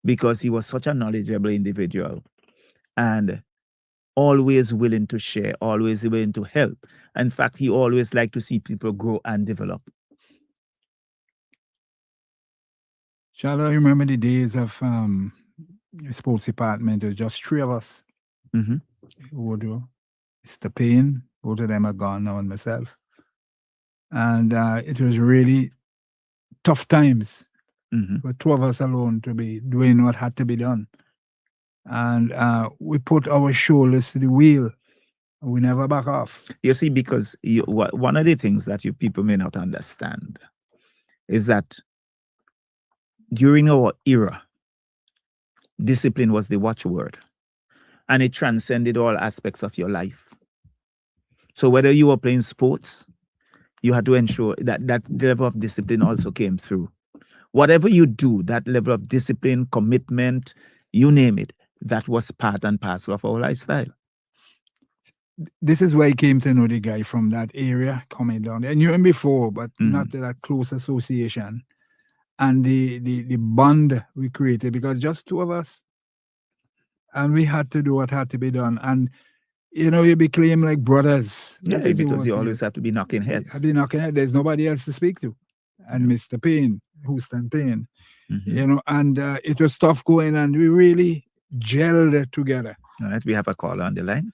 because he was such a knowledgeable individual and always willing to share, always willing to help. In fact, he always liked to see people grow and develop. Charlotte, I remember the days of the sports department. It was just three of us. Mm-hmm. Woodrow, Mr. Payne, both of them are gone now, and myself. And it was really tough times for two of us alone to be doing what had to be done. And we put our shoulders to the wheel. We never back off. You see, because one of the things that you people may not understand is that during our era, discipline was the watchword, and it transcended all aspects of your life. So whether you were playing sports, you had to ensure that that level of discipline also came through. Whatever you do, that level of discipline, commitment, you name it, that was part and parcel of our lifestyle. This is where I came to know the guy from that area coming down. I knew him before, but not that close association. And the bond we created, because just two of us, and we had to do what had to be done. And you became like brothers. Yeah, because you always have to be knocking heads. I've been knocking heads. There's nobody else to speak to. And Mr. Payne, Houston Payne, and it was tough going, and we really gelled together. All right, we have a caller on the line.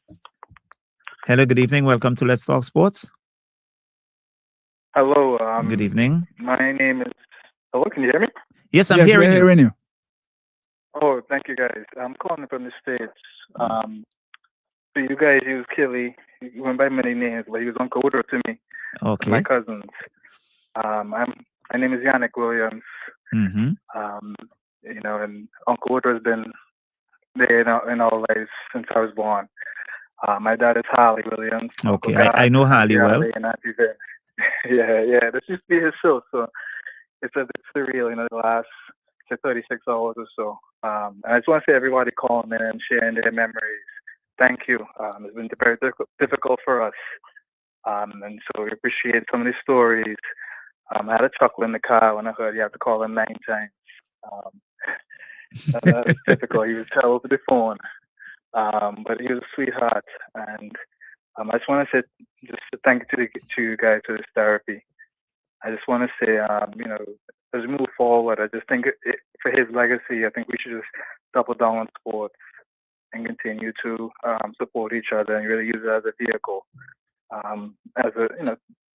Hello, good evening. Welcome to Let's Talk Sports. Hello. Good evening. My name is. Hello, can you hear me? Yes, I'm hearing you. Oh, thank you, guys. I'm calling from the States. So you guys use Keylee. He went by many names, but he was Uncle Woodrow to me. Okay. My cousins. My name is Yannick Williams. Mm-hmm. And Uncle Woodrow has been there in our lives since I was born. My dad is Harley Williams. Okay, I know Harley well. And yeah. This used to be his show, so it's a bit surreal, the last 36 hours or so. And I just want to say everybody calling in and sharing their memories. Thank you. It's been very difficult for us. And so we appreciate some of these stories. I had a chuckle in the car when I heard you have to call him 9 times. That was difficult. He would tell over the phone. But he was a sweetheart. And I just want to say just thank you to you guys for this therapy. I just want to say, as we move forward, I just think for his legacy, I think we should just double down on sports and continue to support each other and really use it as a vehicle,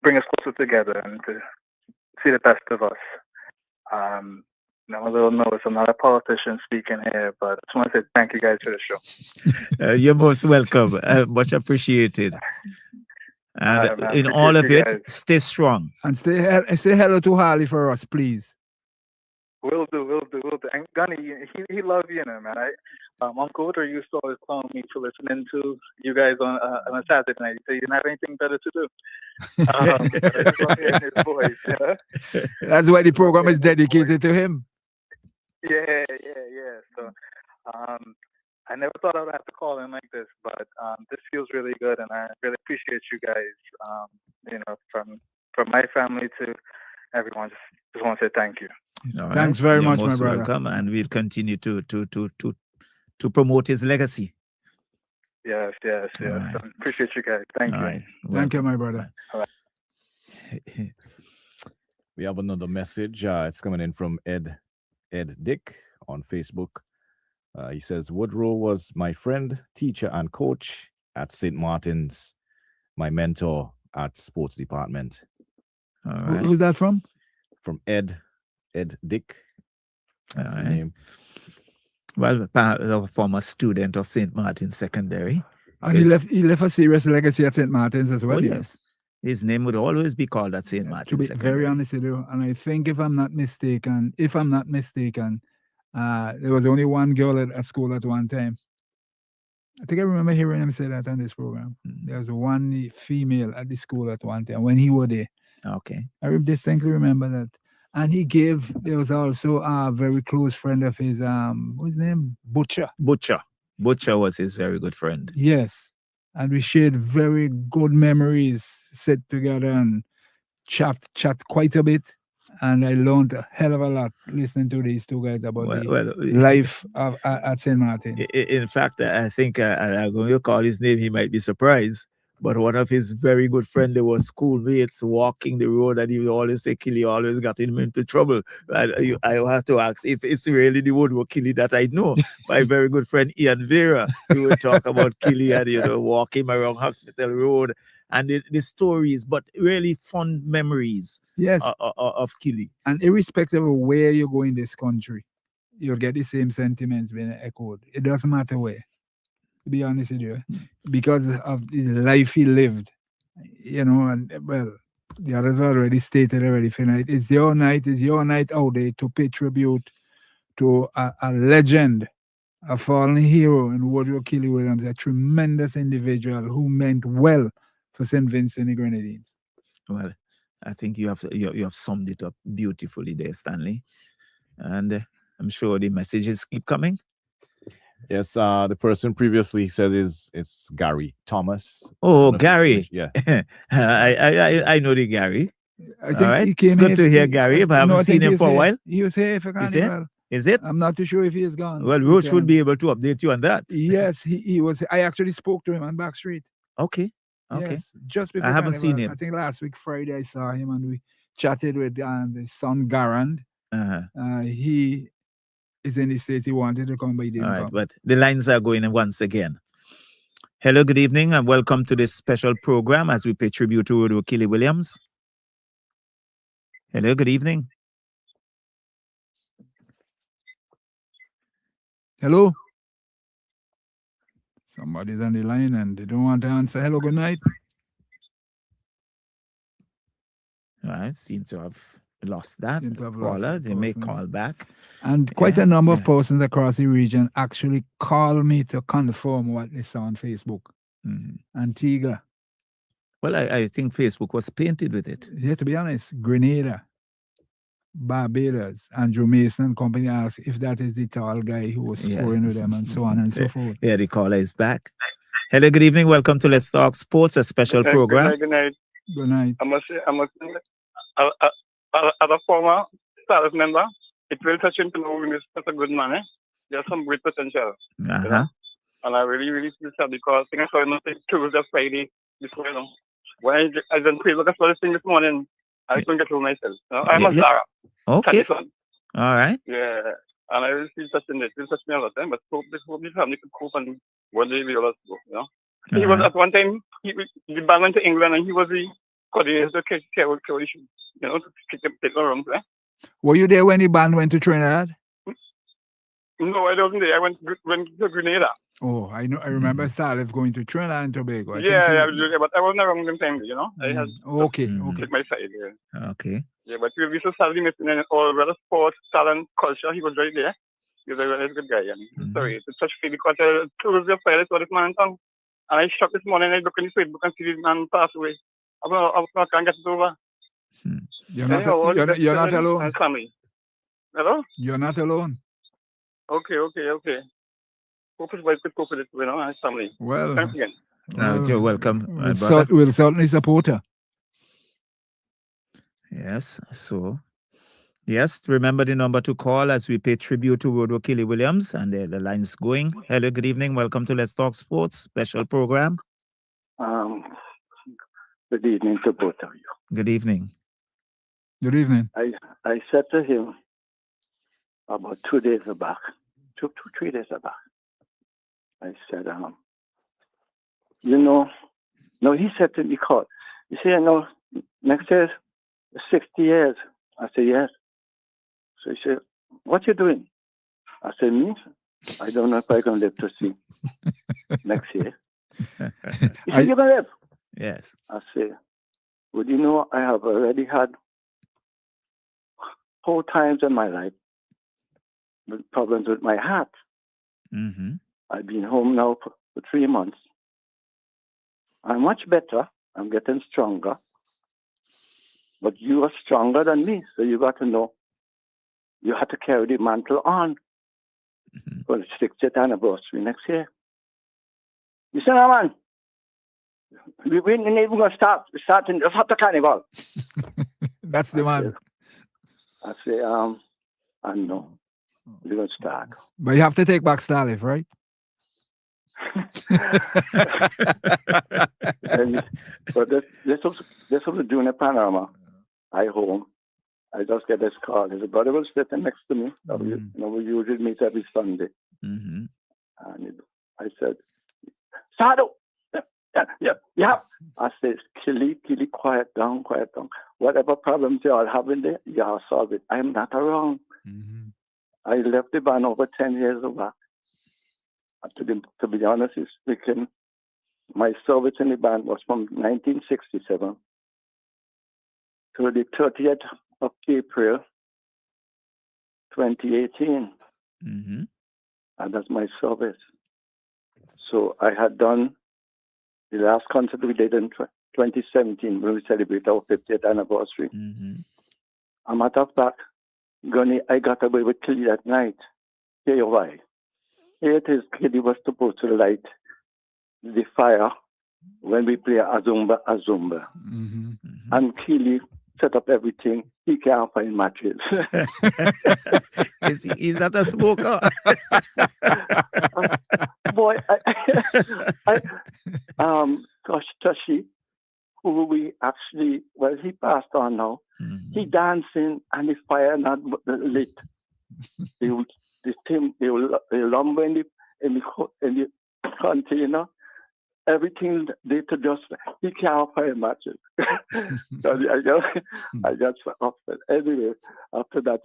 bring us closer together and to see the best of us. I'm a little nervous. I'm not a politician speaking here, but I just want to say thank you guys for the show. You're most welcome. Much appreciated. And man, in all of it, guys. stay strong. And say hello to Harley for us, please. Will do. And Gunny, he loves you, man. Uncle Woodrow used to always call me for listening to you guys on a Saturday night. He said you didn't have anything better to do. I just love hearing his voice. That's why the program is dedicated to him. Yeah. So, I never thought I would have to call in like this, but this feels really good, and I really appreciate you guys. From my family to everyone, just want to say thank you. Thanks very much, most my brother. Welcome, and we'll continue to promote his legacy. Yes. Right. So, appreciate you guys. Thank you. Right. Thank you, my brother. All right. We have another message. It's coming in from Ed Dick on Facebook. He says, Woodrow was my friend, teacher, and coach at St. Martin's, my mentor at sports department. All right. Who's that from? From Ed Dick. That's the name. Well, a former student of St. Martin's Secondary. And he left a serious legacy at St. Martin's as well. Oh, yes. His name would always be called at St. Martin's To be Secondary. very honest with you, and I think if I'm not mistaken, there was only one girl at school at one time. I think I remember hearing him say that on this program. There was one female at the school at one time when he was there. Okay. I distinctly remember that. And there was also a very close friend of his, what's his name? Butcher. Butcher was his very good friend. Yes. And we shared very good memories, sit together and chat quite a bit. And I learned a hell of a lot listening to these two guys about the life at St. Martin. In fact, I think I'm going to call his name. He might be surprised. But one of his very good friends, they were schoolmates walking the road, and he would always say Keylee always got him into trouble. I have to ask if it's really the Woodrow Keylee that I know. My very good friend Ian Vera, he would talk about Keylee and walking around Hospital Road and the stories, but really fond memories. Yes, of Keylee. And irrespective of where you go in this country, you'll get the same sentiments being echoed. It doesn't matter where, to be honest with you, because of the life he lived, and well, the others already stated already, tonight. It's your night out there to pay tribute to a legend, a fallen hero in Woodrow Keylee Williams, a tremendous individual who meant well for St. Vincent and the Grenadines. Well, I think you have summed it up beautifully there, Stanley. And I'm sure the messages keep coming. Yes, the person previously said it's Gary Thomas. Oh, Gary. Yeah. I know the Gary. I think all right. he came it's good to hear Gary, but I haven't seen him for a while. He was here for Carnival. Is it? I'm not too sure if he is gone. Well, Roach would be able to update you on that. Yes, he was. I actually spoke to him on Back Street. Okay. Yes, just before I haven't Carnival. seen him. I think last week, Friday, I saw him and we chatted with the son, Garand. He is in the state. He wanted to come, but he didn't come. But the lines are going once again. Hello, good evening, and welcome to this special program as we pay tribute to Woodrow Keylee Williams. Hello, good evening. Hello. Somebody's on the line and they don't want to answer. Hello, good night. I seem to have lost that caller. They may call back. And quite a number of persons across the region actually call me to confirm what they saw on Facebook. Antigua. Well, I think Facebook was painted with it. Yeah, to be honest, Grenada, Barbados, Andrew Mason and company asked if that is the tall guy who was scoring with them and so on and so forth. Yeah, the caller is back. Hello, good evening. Welcome to Let's Talk Sports, a special program. Good night. Good night. I must say, as a former staff member, it will touch him to know him is such a good man. There's some great potential. And I really, really feel sad because I think I saw him on Tuesday, Friday, this morning. When I didn't feel like I saw this thing this morning, I couldn't get over myself. I'm a Zara. Okay. All right. Yeah. And I really feel touching it. It will touch me a lot. But hope this family could cope and one day we all have to go. He was at one time, the band went to England and he was the coordinator of the coalition, to take them around. Were you there when the band went to Trinidad? No, I wasn't there. I went to Grenada. Oh, I know. I remember Salif going to Trinidad and Tobago. Yeah, but I wasn't around them time, I had okay. Take my side. Yeah. Okay. Yeah, but we'll be so sadly missing all rather sports, talent, culture. He was right there. He was a very good guy. Sorry, it's such a because Tuesday, Friday, saw this man in town. And I shocked this morning. I look in his Facebook and see this man pass away. I can't get it over. You're not alone. Hello? You're not alone. Okay. Hope his wife could cope with it, and his family. Well, thanks again. You're welcome. We'll certainly support her. Yes. So, yes, remember the number to call as we pay tribute to Woodrow Keylee Williams, and the line's going. Hello, good evening. Welcome to Let's Talk Sports special program. Good evening to both of you. Good evening. Good evening. I said to him about 2 days back, 3 days back, I said, no, he said to me, you say, next year, 60 years. I said, yes. So he said, what you doing? I said, me? I don't know if I can live to see next year. He said, you can live? Yes. I said, well, I have already had 4 times in my life with problems with my heart. I've been home now for 3 months. I'm much better. I'm getting stronger. But you are stronger than me, so you got to know you have to carry the mantle on for the 60th anniversary next year. You say, no, man, we ain't even going to start. We're starting just after Carnival. That's the man. I say, I know. We're going to start. But you have to take back Stanley, right? But this was doing a panorama. I home. I just get this call. His brother was sitting next to me. We usually meet every Sunday. And I said, Sado, yeah. I said, Keylee, quiet down. Whatever problems you all having there, you all solve it. I am not around. I left the band over 10 years ago. To be honest, speaking, my service in the band was from 1967 to the 30th of April, 2018. And that's my service. So I had done the last concert we did in 2017 when we celebrate our 50th anniversary. A matter of fact, Gunny, I got away with Keylee that night. Tell you why. Here it is, Keylee was supposed to light the fire when we play Azumba. And Keylee set up everything. He can't find matches. Is that a smoker? Boy, Toshi, who we actually, well, he passed on now. He dancing and the fire not lit. They lumber in the container. Everything they to just he can't find matches. So I just upset. Anyway, after that,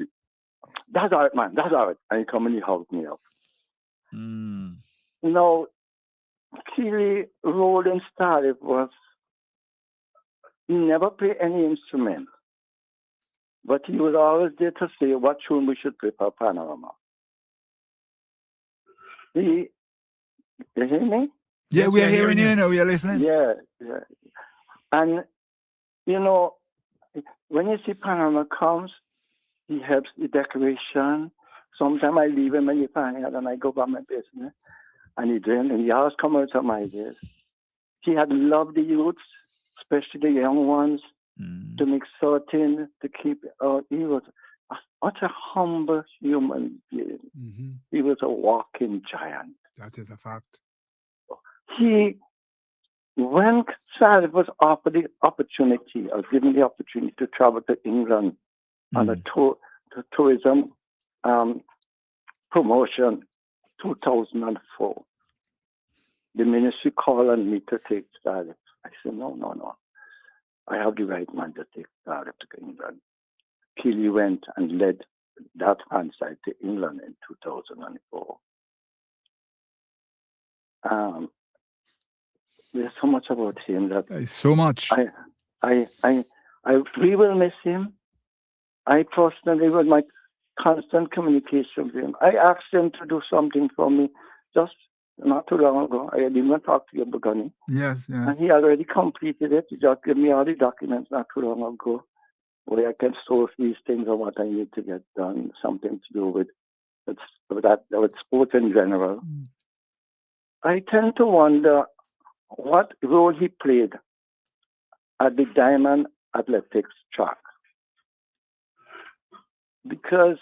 that's all right, man. That's all right. And he come and he hugged me up. Now, Keylee role in Stanley was he never played any instrument, but he was always there to say what tune we should play for Panorama. You hear me? Yeah, Yes, we are hearing you now. We are listening. Yeah. And, when you see Panorama comes, he helps the decoration. Sometimes I leave him in the pan and I go by my business. And he drinks, and he always comes out of my ideas. He had loved the youths, especially the young ones, to make certain to keep out. He was such a humble human being. He was a walking giant. That is a fact. When Sally was offered the opportunity, or given the opportunity to travel to England on a tourism promotion, 2004, the ministry called on me to take Sally. I said, no. I have the right man to take Sally to England. Keylee went and led that fan side to England in 2004. There's so much about him that so much. We will miss him. I personally, with my constant communication with him, I asked him to do something for me just not too long ago. I didn't even talk to you, Bugani. Yes. And he already completed it. He just gave me all the documents not too long ago, where I can source these things or what I need to get done, something to do with sports in general. I tend to wonder what role he played at the Diamond Athletics track. Because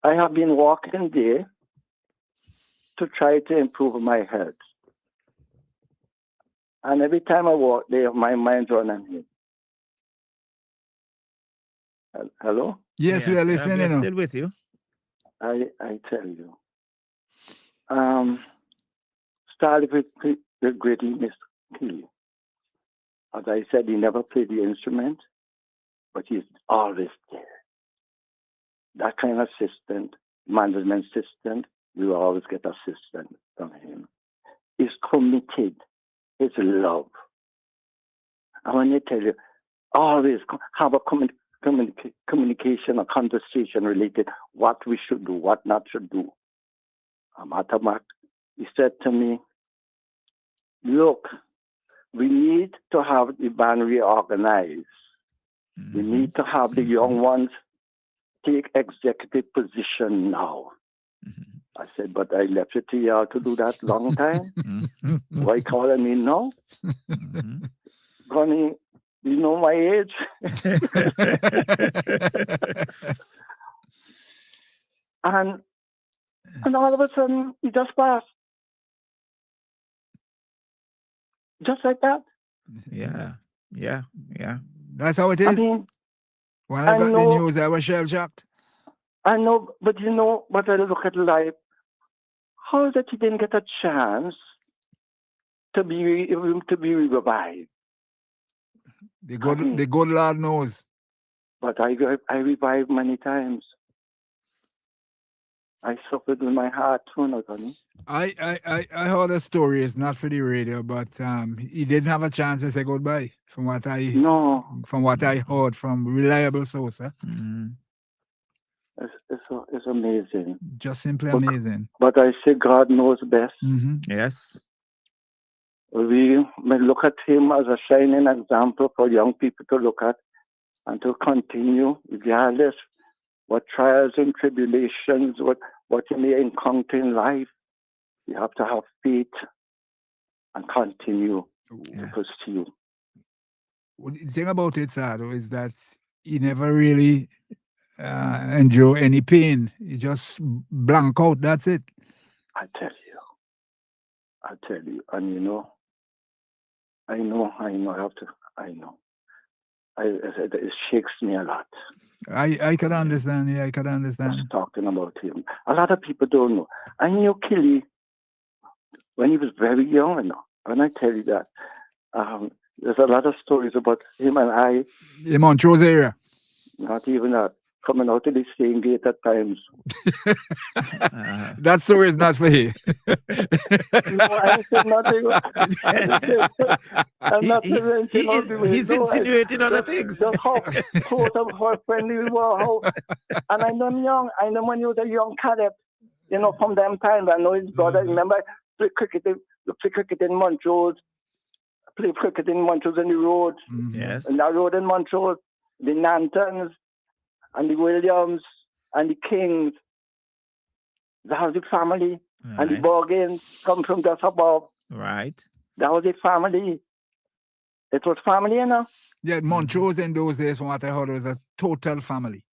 I have been walking there to try to improve my health. And every time I walk there, my mind's running here. Hello? Yes, we are listening. We are still with you. I tell you. Started with the great Miss Keylee. As I said, he never played the instrument, but he's always there. That kind of assistant, management assistant, we will always get assistance from him. He's committed. His love. And when I tell you, always have a communication or conversation related what we should do, what not should do. He said to me, look, we need to have the band reorganized. We need to have the young ones take executive position now. I said, but I left it to y'all to do that long time. Why calling me now? Gunny, you know my age? and all of a sudden, he just passed. Just like that. Yeah. That's how it is. I mean, when I got the news, I was shell-shocked. I know, but you know, but I look at life. How is it he didn't get a chance to be revived? The good Lord knows. But I revived many times. I suffered with my heart too, not honey. I heard a story. It's not for the radio, but he didn't have a chance to say goodbye. From what I heard from reliable source. Huh? Mm-hmm. It's amazing. Just simply amazing. But I say God knows best. Mm-hmm. Yes. We may look at him as a shining example for young people to look at and to continue, regardless what trials and tribulations, what you may encounter in life. You have to have faith and continue to pursue. The thing about it, Sado, is that he never really endure any pain. He just blank out. That's it. I tell you, and you know, I know. It shakes me a lot. I could understand. Yeah, I could understand. Just talking about him. A lot of people don't know. I knew Keylee when he was very young. You know, when I tell you that, there's a lot of stories about him and I. In Montrose area. Not even that. Coming out of the same gate at times. That story is not for you. No, I said nothing. He's insinuating other things. Just how close of how friendly we were. And I know him young. I know when he was a young cadet. You know, from them times. I know his brother. Remember, play cricket in Montrose. Play cricket in Montrose on the road. Yes. And that road in Montrose. The Nantons. And the Williams and the Kings, that was the family. Right. And the Borgins come from just above. Right. That was the family. It was family, you know? Yeah, Montrose in those days, from what I heard, was a total family.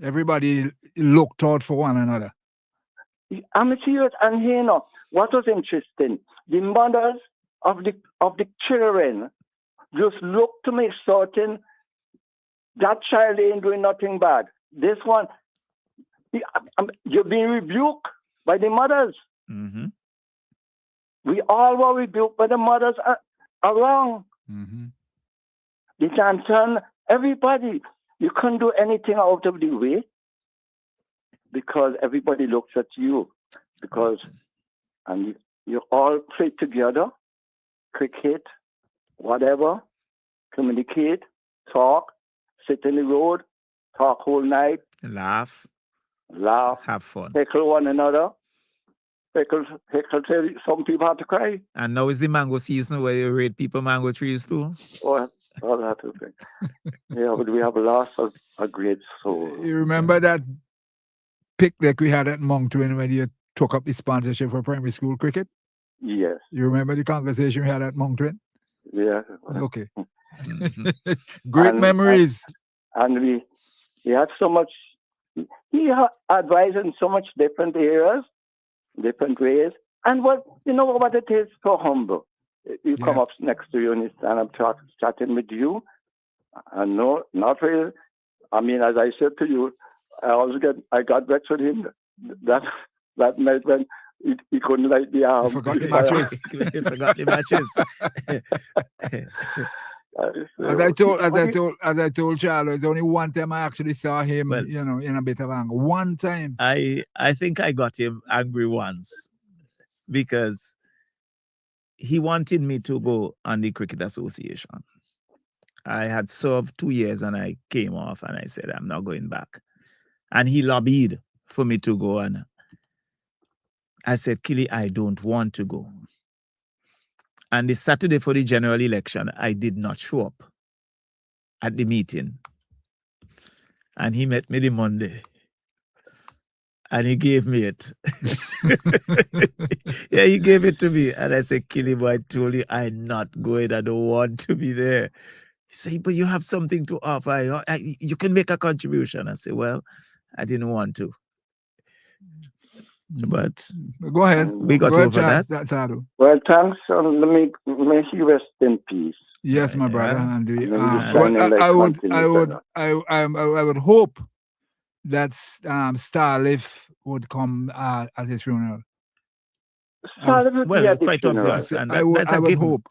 Everybody looked out for one another. I'm serious. And you know, what was interesting, the mothers of the children just looked to make certain that child ain't doing nothing bad. This one, you're being rebuked by the mothers. Mm-hmm. We all were rebuked by the mothers around. Mm-hmm. The Johnson, everybody. You couldn't do anything out of the way because everybody looks at you. And you all play together, cricket, whatever, communicate, talk. Sit in the road, talk whole night. Laugh. Have fun. Heckle one another. Heckle till some people have to cry. And now is the mango season where you rate people mango trees too? Oh, all that thing. Yeah, but we have lost a great soul. You remember that picnic we had at Moncton when you took up the sponsorship for primary school cricket? Yes. You remember the conversation we had at Moncton? Yeah. Okay. Great memories. And we had so much. He advised in so much different areas, different ways. And you know what it is? So humble. You come up next to you and you stand up chatting with you. And no, not really. I mean, as I said to you, I got vexed with him that night when he couldn't light the arm. Forgot the matches. Forgot the matches. As I told Charlo, it's only one time I actually saw him, in a bit of anger. One time. I think I got him angry once because he wanted me to go on the Cricket Association. I had served 2 years and I came off and I said, I'm not going back. And he lobbied for me to go. And I said, Keylee, I don't want to go. And the Saturday for the general election, I did not show up at the meeting. And he met me the Monday. And he gave me it. Yeah, he gave it to me. And I said, Keylee, boy, I told you I'm not going. I don't want to be there. He said, but you have something to offer. You can make a contribution. I said, well, I didn't want to. But go ahead. We got over that. Well, thanks. May he rest in peace. Yes, my brother. And I would hope that Starlift would come at his funeral. Well, quite obvious. And I would hope.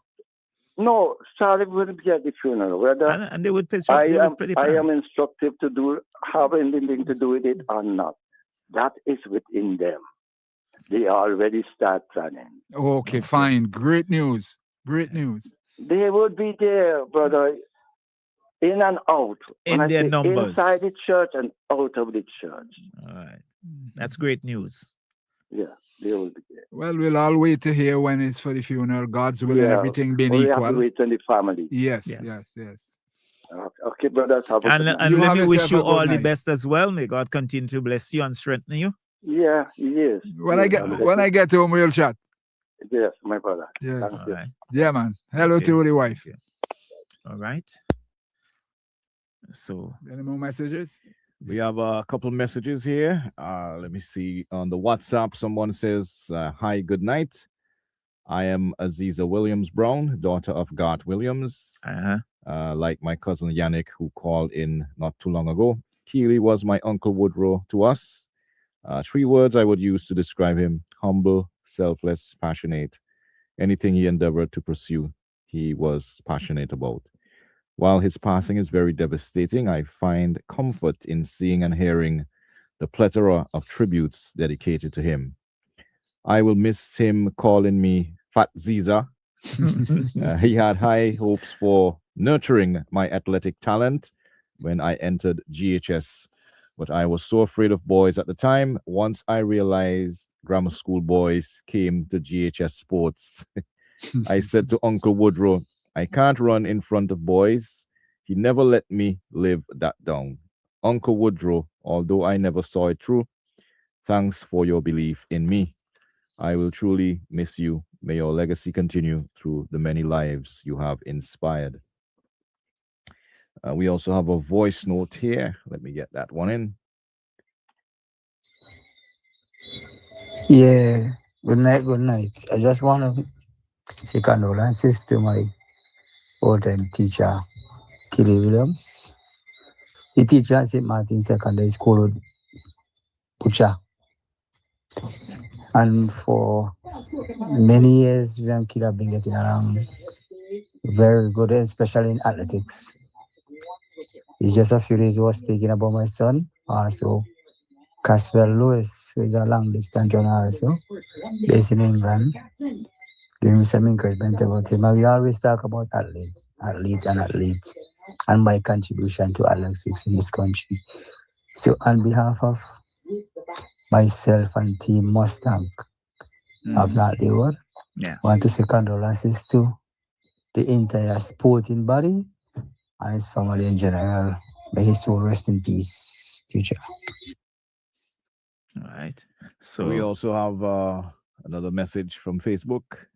No, Starlift wouldn't be at the funeral. Whether and they would I am instructive to have anything to do with it or not. That is within them. They already start planning. Okay, fine. Great news. Great news. They would be there, brother, in and out. In their numbers. Inside the church and out of the church. All right. That's great news. Yeah, they will be there. Well, we'll all wait to hear when it's for the funeral. God's will and everything being equal. We have to wait on the family. Yes. Okay, brothers. And let me wish you all the best as well. May God continue to bless you and strengthen you. Yeah, he is. When I get home, we'll chat. Yes, my brother. Yes. Right. Yeah, man. Hello to the wife. All right. So, any more messages? We have a couple messages here. Let me see. On the WhatsApp, someone says, hi, good night. I am Aziza Williams Brown, daughter of Garth Williams. Like my cousin Yannick, who called in not too long ago. Keylee was my Uncle Woodrow to us. 3 words I would use to describe him: humble, selfless, passionate. Anything he endeavored to pursue, he was passionate about. While his passing is very devastating, I find comfort in seeing and hearing the plethora of tributes dedicated to him. I will miss him calling me Fat Ziza. He had high hopes for nurturing my athletic talent when I entered GHS, but I was so afraid of boys at the time. Once I realized grammar school boys came to GHS sports, I said to Uncle Woodrow, I can't run in front of boys. He never let me live that down. Uncle Woodrow, although I never saw it through, thanks for your belief in me. I will truly miss you. May your legacy continue through the many lives you have inspired. We also have a voice note here. Let me get that one in. Yeah, good night. I just want to say condolences to my old-time teacher, Keylee Williams. The teacher at St. Martin's Secondary School, Butcher. And for many years, we and Keylee have been getting along very good, especially in athletics. It's just a few days ago speaking about my son, also Casper Lewis, who is a long distance runner also, based in England. Giving me some encouragement about him. And we always talk about athletes, and my contribution to athletics in this country. So on behalf of myself and team Mustang of that world, I want to say condolences to the entire sporting body and his family in general. May his soul rest in peace, teacher. All right. So we also have another message from Facebook.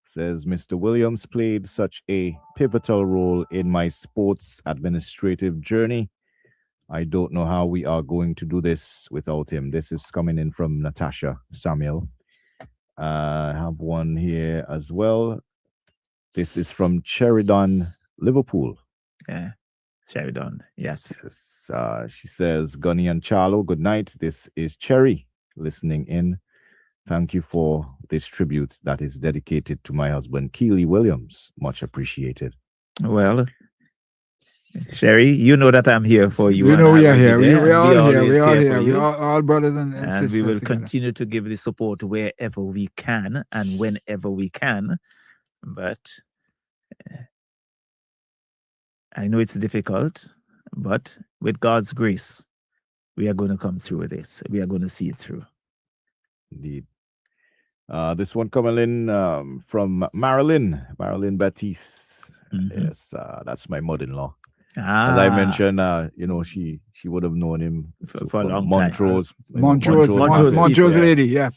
Says, Mr. Williams played such a pivotal role in my sports administrative journey. I don't know how we are going to do this without him. This is coming in from Natasha Samuel. I have one here as well. This is from Sheridan, Liverpool. Yeah, Sheridan, yes. She says, Gunny and Charlo, good night. This is Cherry listening in. Thank you for this tribute that is dedicated to my husband, Keylee Williams. Much appreciated. Well, Sherry, you know that I'm here for you. You know we are here. We're all here. We're all here. We're all brothers and sisters. And we will together. continue to give the support wherever we can and whenever we can. But I know it's difficult, but with God's grace, we are going to come through this. We are going to see it through. Indeed. This one coming in from Marilyn Baptiste. Yes, that's my mother-in-law. As I mentioned, she would have known him for a long Montrose, time. Montrose lady, yeah.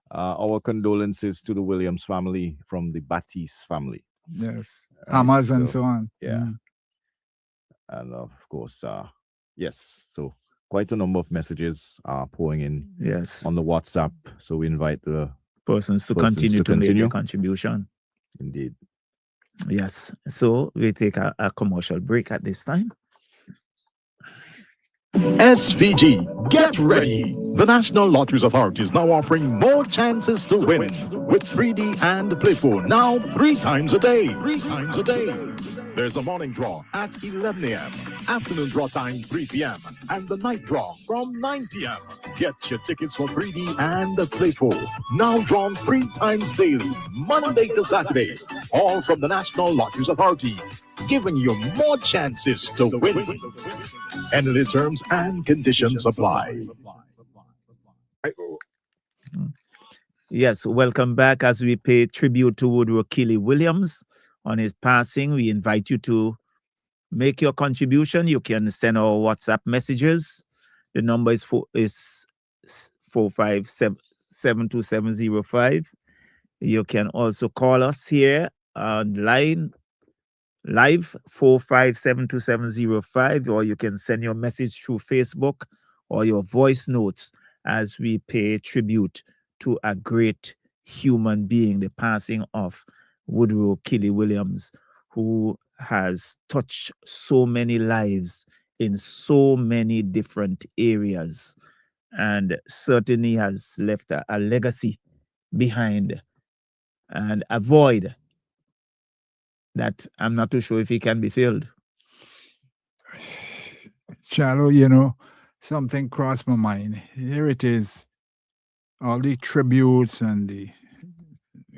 Our condolences to the Williams family from the Baptiste family. Yes, Hamas and so on. Yeah, and of course, yes. So quite a number of messages pouring in on the WhatsApp. So we invite the persons to continue to make their contribution. Indeed. Yes. So we take a commercial break at this time. SVG, get ready! The National Lotteries Authority is now offering more chances to win with 3D and Play 4 now 3 times a day. 3 times a day. There's a morning draw at 11 a.m., afternoon draw time 3 p.m., and the night draw from 9 p.m. Get your tickets for 3D and Play 4 now drawn 3 times daily, Monday to Saturday, all from the National Lotteries Authority, giving you more chances to win. Entity terms and conditions apply. Yes, welcome back as we pay tribute to Woodrow Keylee Williams on his passing. We invite you to make your contribution. You can send our WhatsApp messages. The number is 457-72705. You can also call us here on live 4572705, or you can send your message through Facebook or your voice notes as we pay tribute to a great human being, the passing of Woodrow Keylee Williams, who has touched so many lives in so many different areas and certainly has left a legacy behind and a void that I'm not too sure if he can be filled. Charlo, something crossed my mind. Here it is. All the tributes and the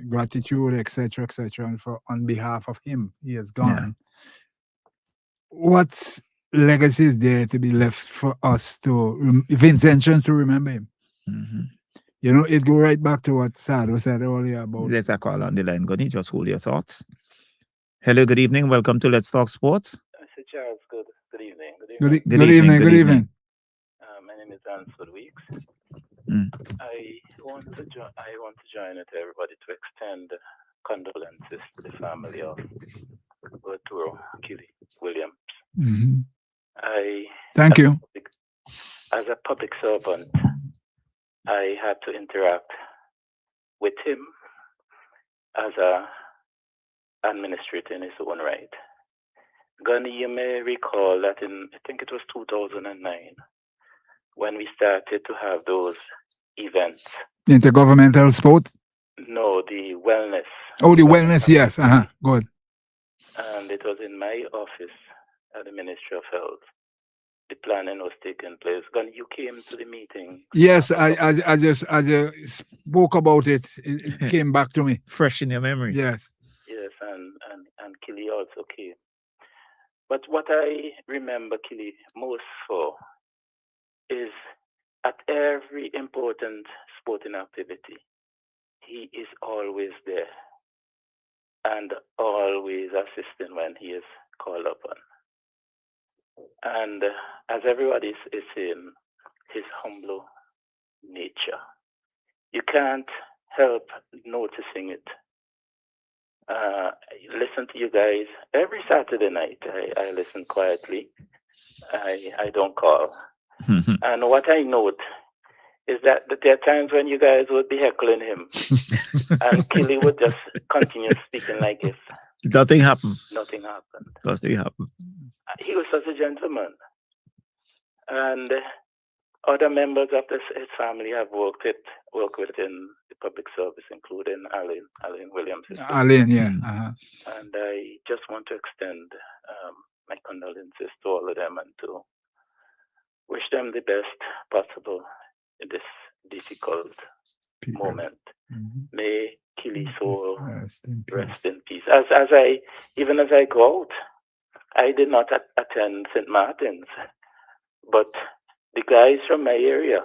gratitude, etc., and on behalf of him, he has gone. Yeah. What legacy is there to be left for us to, if intentions to remember him? Mm-hmm. It go right back to what Sado said earlier about. There's a call on the line. Goni, just hold your thoughts. Hello, good evening. Welcome to Let's Talk Sports. Mr. Charles, good evening. Good evening. My name is Ansford Weeks. I want to join with everybody to extend condolences to the family of Woodrow Keylee Williams. Mm-hmm. Thank you. As a public servant, I had to interact with him as a administrator in his own right. Gunny, you may recall that I think it was 2009, when we started to have those events. Intergovernmental sport? No, the wellness. Oh, the wellness, yes. Good. And it was in my office at the Ministry of Health. The planning was taking place. Gunny, you came to the meeting. Yes, as you spoke about it, it came back to me. Fresh in your memory. Yes. Yes, and Keylee also came. But what I remember Keylee most for is at every important sporting activity, he is always there and always assisting when he is called upon. And as everybody is saying, his humble nature. You can't help noticing it. Listen to you guys every Saturday night. I listen quietly. I don't call. And what I note is that there are times when you guys would be heckling him, and Keylee would just continue speaking like if nothing happened. Nothing happened. Nothing happened. He was such a gentleman, and other members of his family have worked with in the public service, including Alan Williams. Alan, yeah. And I just want to extend my condolences to all of them and to wish them the best possible in this difficult moment. May Keylee soul rest in peace. As I go out, I did not attend St. Martin's, but the guys from my area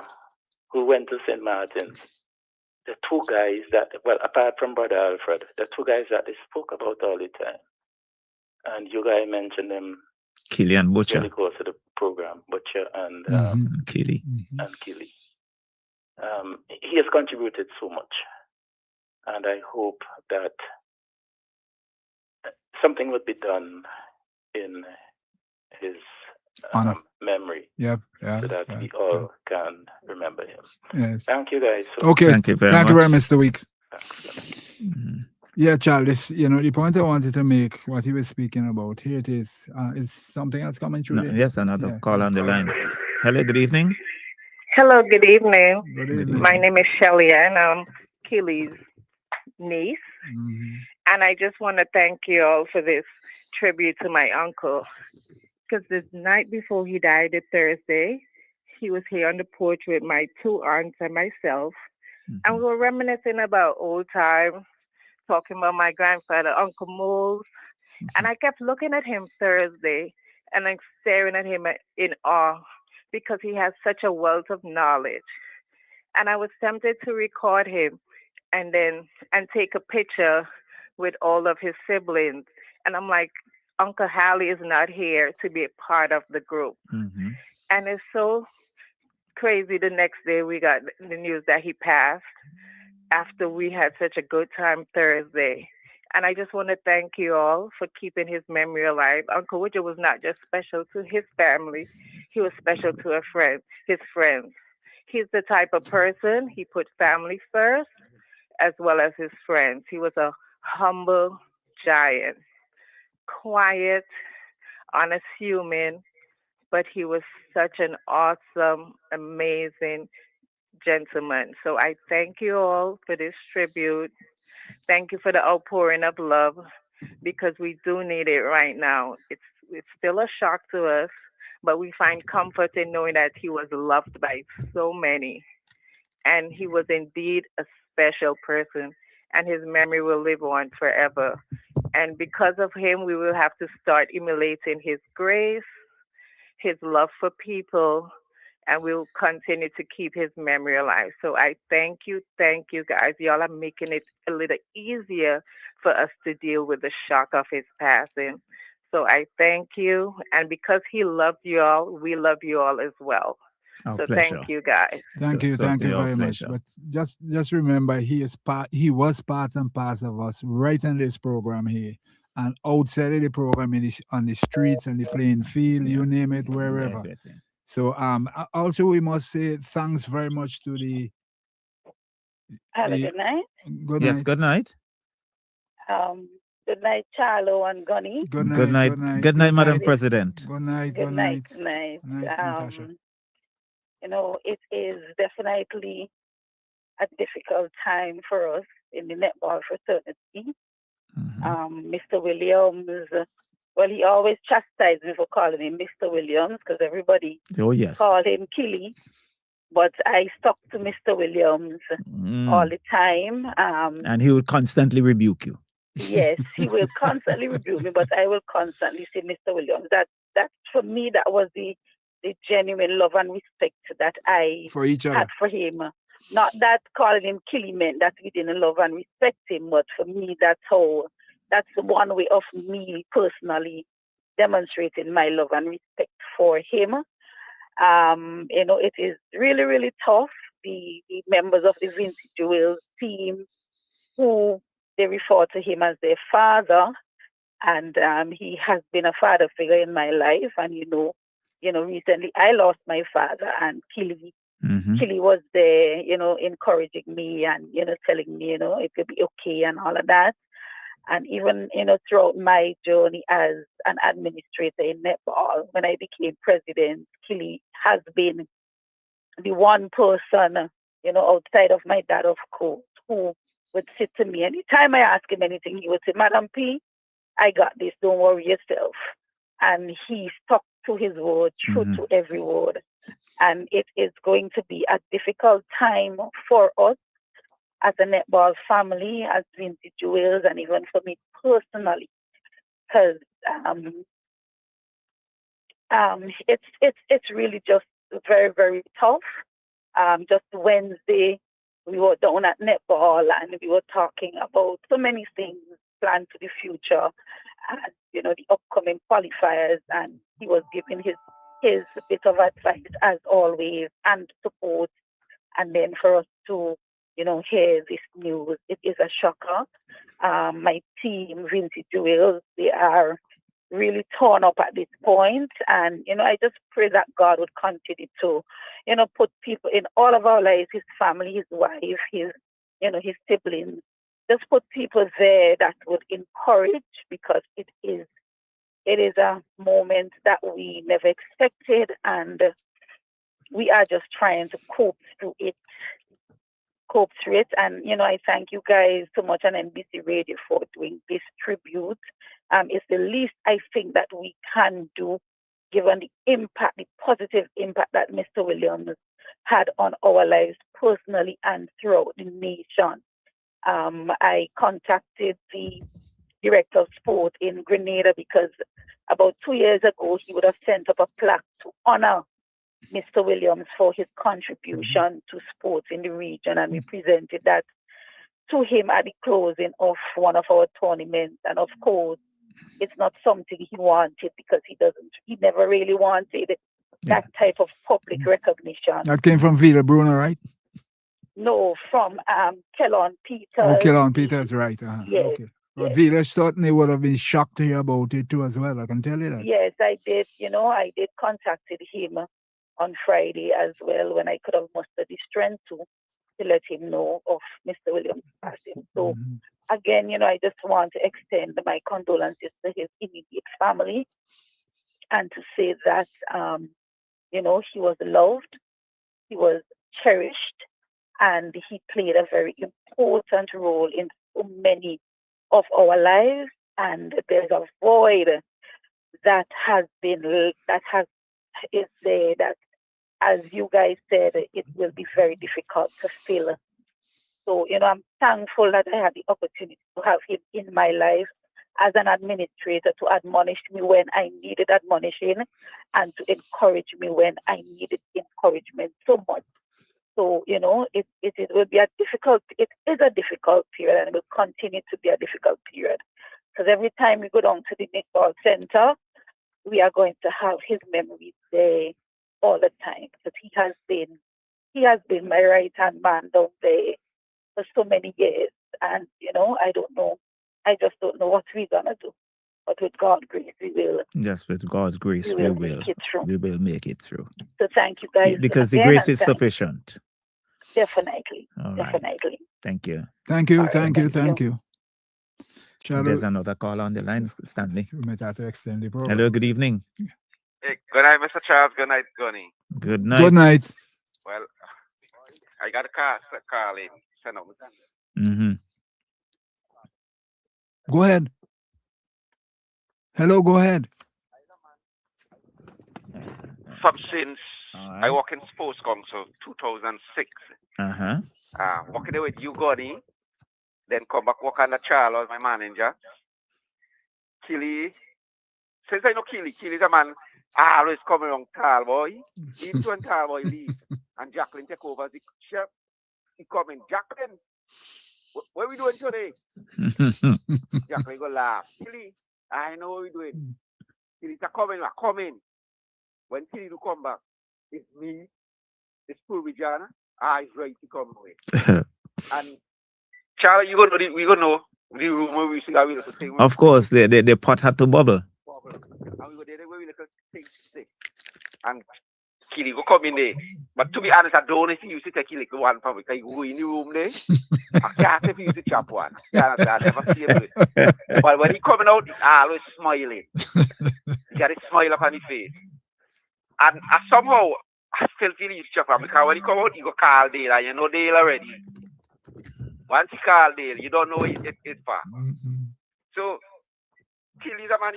who went to St. Martin's, the two guys that, well, apart from Brother Alfred, the two guys that they spoke about all the time, and you guys mentioned them. Keylee and Butcher. Really close to the program, Butcher and Keylee. And Keylee. He has contributed so much, and I hope that something would be done in his memory. Yep. So that we all can remember him. Yes. Thank you, guys. Okay. Thank you very Thank you very much. much, Mr. Weeks. Mhm. Yeah, Charles, the point I wanted to make, what he was speaking about, here it is. Is something else coming through No, there? yes, another call on the line. Hello, good evening. Hello, good evening. Good evening. My name is Shelly, and I'm Keylee's niece. And I just want to thank you all for this tribute to my uncle. Because the night before he died, the Thursday, he was here on the porch with my 2 aunts and myself. And we were reminiscing about old times, talking about my grandfather, Uncle Moles. And I kept looking at him Thursday and like staring at him in awe because he has such a wealth of knowledge. And I was tempted to record him and take a picture with all of his siblings. And I'm like, Uncle Hallie is not here to be a part of the group. And it's so crazy. The next day we got the news that he passed after we had such a good time Thursday. And I just want to thank you all for keeping his memory alive. Uncle Woodrow was not just special to his family, he was special to his friends. He's the type of person, he put family first as well as his friends. He was a humble giant, quiet, honest human, but he was such an awesome, amazing gentleman. So I thank you all for this tribute. Thank you for the outpouring of love because we do need it right now. It's still a shock to us, but we find comfort in knowing that he was loved by so many. And he was indeed a special person, and his memory will live on forever. And because of him, we will have to start emulating his grace, his love for people, and we'll continue to keep his memory alive. So I thank you guys. Y'all are making it a little easier for us to deal with the shock of his passing. So I thank you. And because he loved you all, we love you all as well. Our so pleasure. Thank you guys. Thank you very much. But just remember, he was part and parcel of us right in this program here, and outside of the program, on the streets and the playing field, you name it, wherever. Everything. So also we must say thanks very much to the. Have a good night. Good Yes, night. good night. Good night, Charlo and Gunny. Good night. Good night. Good night, Madam President. Good night. Good night. Good night. Natasha. It is definitely a difficult time for us in the netball fraternity. Mr. Williams, well, he always chastised me for calling him Mr. Williams because everybody called him Keylee. But I stuck to Mr. Williams all the time. And he will constantly rebuke you. Yes, he will constantly rebuke me, but I will constantly say Mr. Williams. That for me, that was the genuine love and respect that I for each other had for him. Not that calling him Keylee meant that we didn't love and respect him, but for me, that's one way of me personally demonstrating my love and respect for him. It is really, really tough. The members of the Vinci Jewels team, who they refer to him as their father, and he has been a father figure in my life. And recently I lost my father, and Keylee was there, encouraging me and telling me, it could be okay and all of that. And even, throughout my journey as an administrator in netball, when I became president, Keylee has been the one person, outside of my dad, of course, who would sit to me. Anytime I ask him anything, he would say, Madam P, I got this, don't worry yourself. And he stuck to his word, true to every word. And it is going to be a difficult time for us as a netball family, as Vinci Jewels, and even for me personally, because it's really just very, very tough. Just Wednesday, we were down at netball and we were talking about so many things, planned for the future, and the upcoming qualifiers, and he was giving his bit of advice as always and support. And then for us to hear this news, it is a shocker. My team, Vinci Jewels, they are really torn up at this point. And, I just pray that God would continue to, put people in all of our lives, his family, his wife, his siblings, just put people there that would encourage, because it is a moment that we never expected, and we are just trying to cope through it. And I thank you guys so much on NBC Radio for doing this tribute. It's the least I think that we can do, given the impact, the positive impact that Mr. Williams had on our lives personally and throughout the nation. I contacted the director of sport in Grenada, because about 2 years ago he would have sent up a plaque to honor Mr. Williams for his contribution to sports in the region, and we presented that to him at the closing of one of our tournaments. And of course, it's not something he wanted, because he never really wanted that type of public recognition. That came from Vila Bruno, right? No, from Kellon Peters. Oh, Kellon Peters, right. Yes. Okay. Well, Vila certainly would have been shocked to hear about it too as well. I can tell you that. Yes, I did. I did contacted him on Friday as well, when I could have mustered the strength to let him know of Mr. Williams' passing. So again, I just want to extend my condolences to his immediate family, and to say that, he was loved, he was cherished, and he played a very important role in so many of our lives. And there's a void that is there, that, as you guys said, it will be very difficult to fill. So, I'm thankful that I had the opportunity to have him in my life as an administrator, to admonish me when I needed admonishing, and to encourage me when I needed encouragement so much. So, it will be it is a difficult period, and it will continue to be a difficult period. Because every time we go down to the netball center, we are going to have his memories there all the time, because he has been my right hand man down there for so many years. And I just don't know what we're gonna do, but with God's grace we will. Yes, with God's grace we will make it through. So thank you guys, because the grace is sufficient. Definitely. Thank you. Thank you. There's another call on the line, Stanley. We might have to extend the program. Hello, good evening. Hey, good night, Mr. Charles. Good night, Gunny. Good night. Good night. Well, I got a call in. Send out. Go ahead. Hello, go ahead. Since I work in Sports Council 2006. Working there with you, Gunny. Then come back work under Charles, my manager. Keylee. Since I know Keylee's a man always coming around Tall Boy. Even when Tall Boy leave and Jacqueline take over as the chef, he come in. Jacqueline, what are we doing today? Jacqueline go laugh. Keylee, I know what we're doing. Keylee's coming. When Keylee do come back, it's me, it's Purvijana, he's ready to come away. And Charlie, we gonna know the room where we see how we little thing. Of course, the pot had to bubble. And we go there where we little thing stick. And Keylee go come in there. But to be honest, I don't know if you used to take Keylee to one public. I go in the room there. I can't say if you used to chop one. I never see him do it. But when he coming out, he's always smiling. He got a smile up on his face. And somehow I still feel he's chopping, because when he come out, he go call Dale, and you know Dale already. Once he called Dale, you don't know it's far. So, Keylee's a man,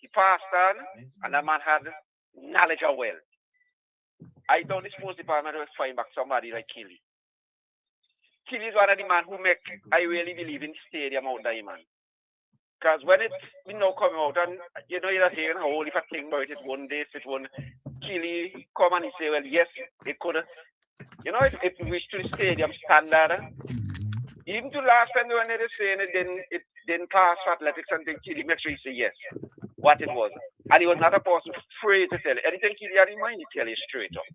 he passed on, and that man had knowledge of well. I don't the sports department was find back somebody like Keylee. Keylee is one of the men who make, I really believe, in the stadium out there, man. Because when it's coming out, and you're not hearing how old if a thing about it one day, it one Keylee come and he say, well, yes, it could have. If we reach to the stadium standard, even to last time when they were saying it didn't pass for athletics, and then Keylee make sure he say yes, what it was. And he was not a person afraid to tell it. Anything Keylee had in mind, he tell you straight up.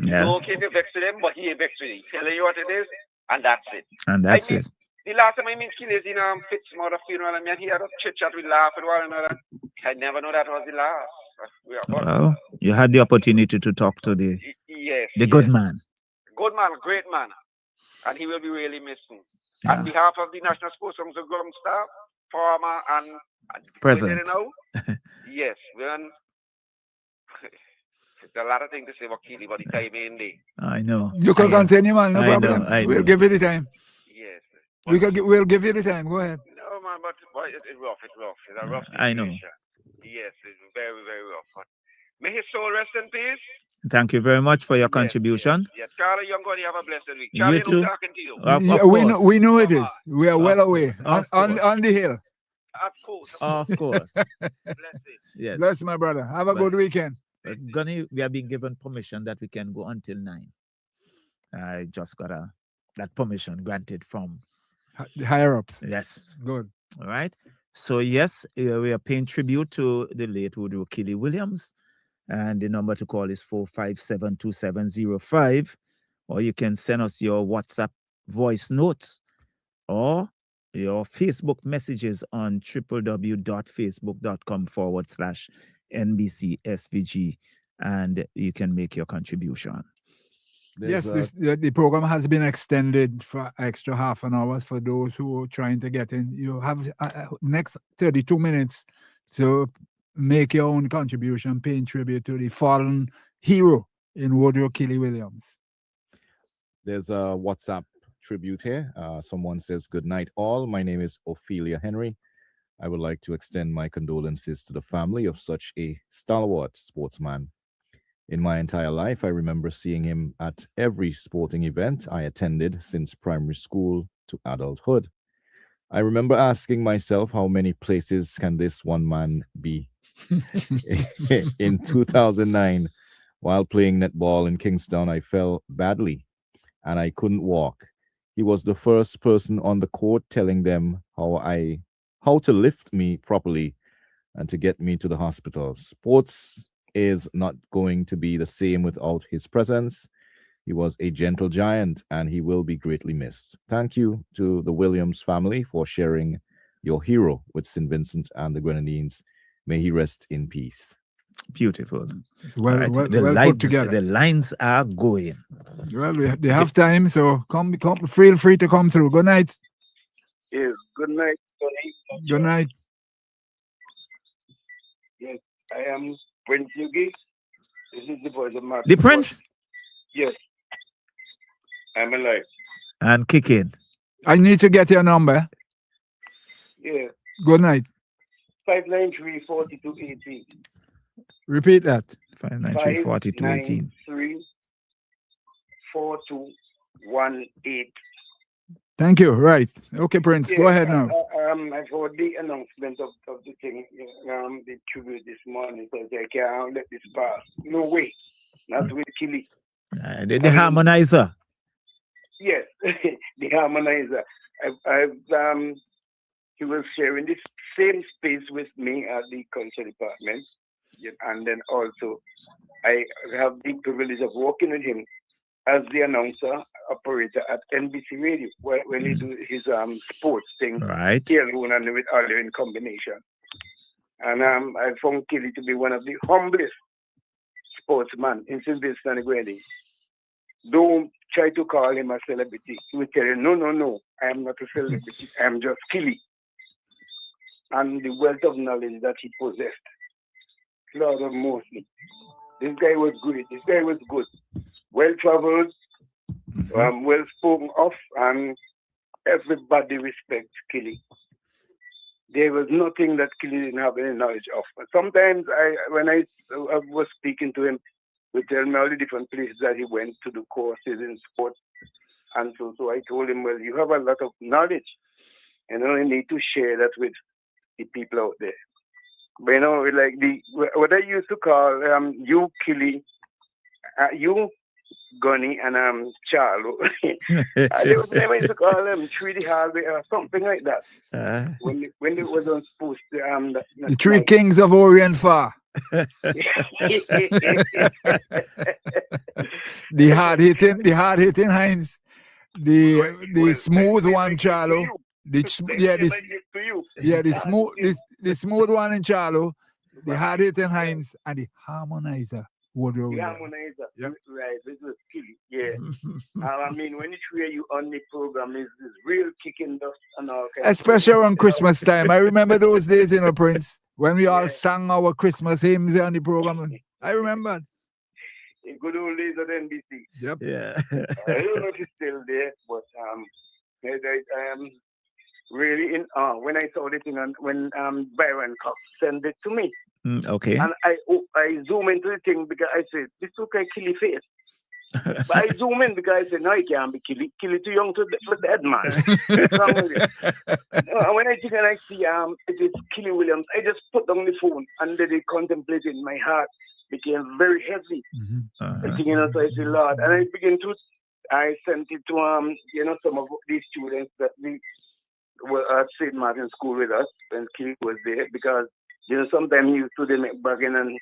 Yeah. So okay if you vex with him, but he ain't vex with you. He tell you what it is, and that's it. And that's it. The last time I met Keylee is in Fitzmother funeral, and he had a chit-chat, we laugh with one another. I never know that was the last. Well, you had the opportunity to talk to the good man. Good man, great man. And he will be really missing. Yeah. On behalf of the National Sports Council ground staff, former and present. Yes, it's a lot of things to say about Keylee, but the time ain't there. I know. You can continue, man. No problem. We'll give you the time. Yes. We'll give you the time. Go ahead. No, man, but it's rough. It's rough. It's a rough situation. I know. Yes, it's very, very rough. But may his soul rest in peace. Thank you very much for your contribution. Yes. Charlie, you're going to have a blessed week. Charlie, You too. talking to you. We know it is. We are well away on the hill. Of course. Of course. Yes. Bless my brother. Have a good weekend. Gunny, we have been given permission that we can go until 9. I just got that permission granted from the higher ups. Yes. Good. All right. So yes, we are paying tribute to the late Woodrow Keylee Williams, and the number to call is 457-2705, or you can send us your WhatsApp voice notes or your Facebook messages on www.facebook.com/NBCSVG, and you can make your contribution. The program has been extended for extra half an hour for those who are trying to get in. You have next 32 minutes to make your own contribution, paying tribute to the fallen hero in Woodrow Keylee Williams. There's a WhatsApp tribute here. Someone says, "Good night, all. My name is Ophelia Henry. I would like to extend my condolences to the family of such a stalwart sportsman. In my entire life, I remember seeing him at every sporting event I attended since primary school to adulthood. I remember asking myself, how many places can this one man be? In 2009, while playing netball in Kingston, I fell badly and I couldn't walk. He was the first person on the court telling them how to lift me properly and to get me to the hospital. Sports is not going to be the same without his presence. He was a gentle giant and he will be greatly missed. Thank you to the Williams family for sharing your hero with St. Vincent and the Grenadines. May he rest in peace." Beautiful. Well put together. The lines are going. Well, they have time, so come. Feel free to come through. Good night. Yes. Good night. Good night. Yes, I am Prince Yugi. This is the voice of my The Prince? Yes. I'm alive. And kick in. I need to get your number. Yeah. Good night. 593-4218. Repeat that. 593-4218. 593-4218. Thank you. Right. Okay, Prince. Go ahead now. I've heard the announcement of the thing, the tribute this morning, so I can't let this pass. No way. Not with Keylee. The harmonizer. Yes, the harmonizer. He was sharing this same space with me at the culture department, and then also I have the privilege of working with him as the announcer operator at NBC Radio when he do his sports thing, right? Here alone and with Oliver in combination. And I found Keylee to be one of the humblest sportsmen in St. Vincent and the Grenadines. Don't try to call him a celebrity. He will tell you, no, I am not a celebrity. I am just Keylee. And the wealth of knowledge that he possessed. Lord of mercy. This guy was great. This guy was good. Well-traveled, well-spoken of, and everybody respects Keylee. There was nothing that Keylee didn't have any knowledge of. Sometimes when I was speaking to him, he would tell me all the different places that he went to do courses in sports. And so I told him, well, you have a lot of knowledge, and you need to share that with the people out there. But like what I used to call you, Keylee, you, Gunny, and Charlo. I used to call them Treaty Hallway or something like that. When it was on supposed to the Three Kings of Orient Far. The hard hitting Hinds. the smooth one, Charlo. The smooth one in Charlo, the hard hit in Hinds, and the harmonizer, Woodrow. The harmonizer, yep. Right? This is key. Yeah. I mean, when it's where you on the program, is real kicking dust and all. Especially around Christmas time. I remember those days, Prince, when we all sang our Christmas hymns on the program. I remember. In good old days at NBC. Yep. Yeah. I don't know if it's still there, but I am really in awe when I saw the thing and when Byron Cox sent it to me. Okay. And I zoom into the thing because I said, this look like Keylee face. But I zoom in because I said, no, it can't be Keylee. Keylee too young for dead man. And when I think and I see it is Keylee Williams, I just put down the phone and then I contemplated in my heart. Became very heavy. So I said, Lord, and I sent it to some of these students that we were at St. Martin's School with us when Keylee was there, because sometimes he used to make bargain and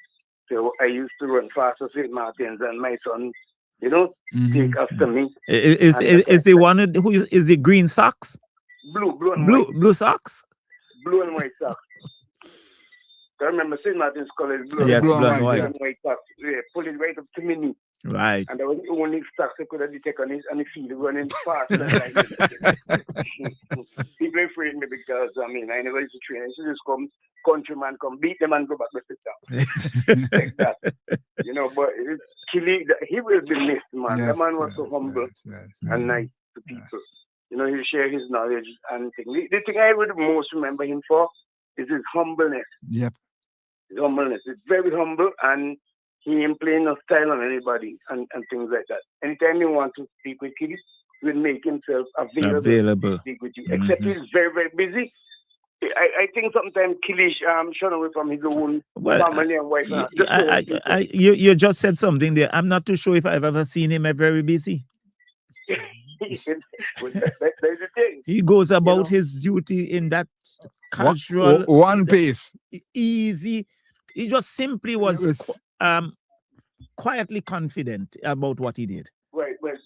so I used to run fast at St. Martin's and my son, take after me. Is the one who is the green socks? Blue and white. Blue socks? Blue and white socks. I remember St. Martin's College, blue and white socks. Yeah, pull it right up to my knee. Right. And that was the only socks I could have detected on the field running fast. People afraid me because, I never used to train. I used to just come, countryman, come beat them and go back to sit down. Like that. But Keylee, he will be missed, man. Yes, the man was so humble and nice to people. He share his knowledge and things. The thing I would most remember him for is his humbleness. Yep. His humbleness. It's very humble, and he ain't playing no style on anybody and things like that. Anytime you want to speak with Keylee, he will make himself available to speak with you. Except he's very, very busy. I think sometimes Keylee shut away from his own family and wife. You just said something there. I'm not too sure if I've ever seen him very busy. That's the thing. He goes about his duty in that casual, one pace, easy. He just simply was quietly confident about what he did. Right. Well,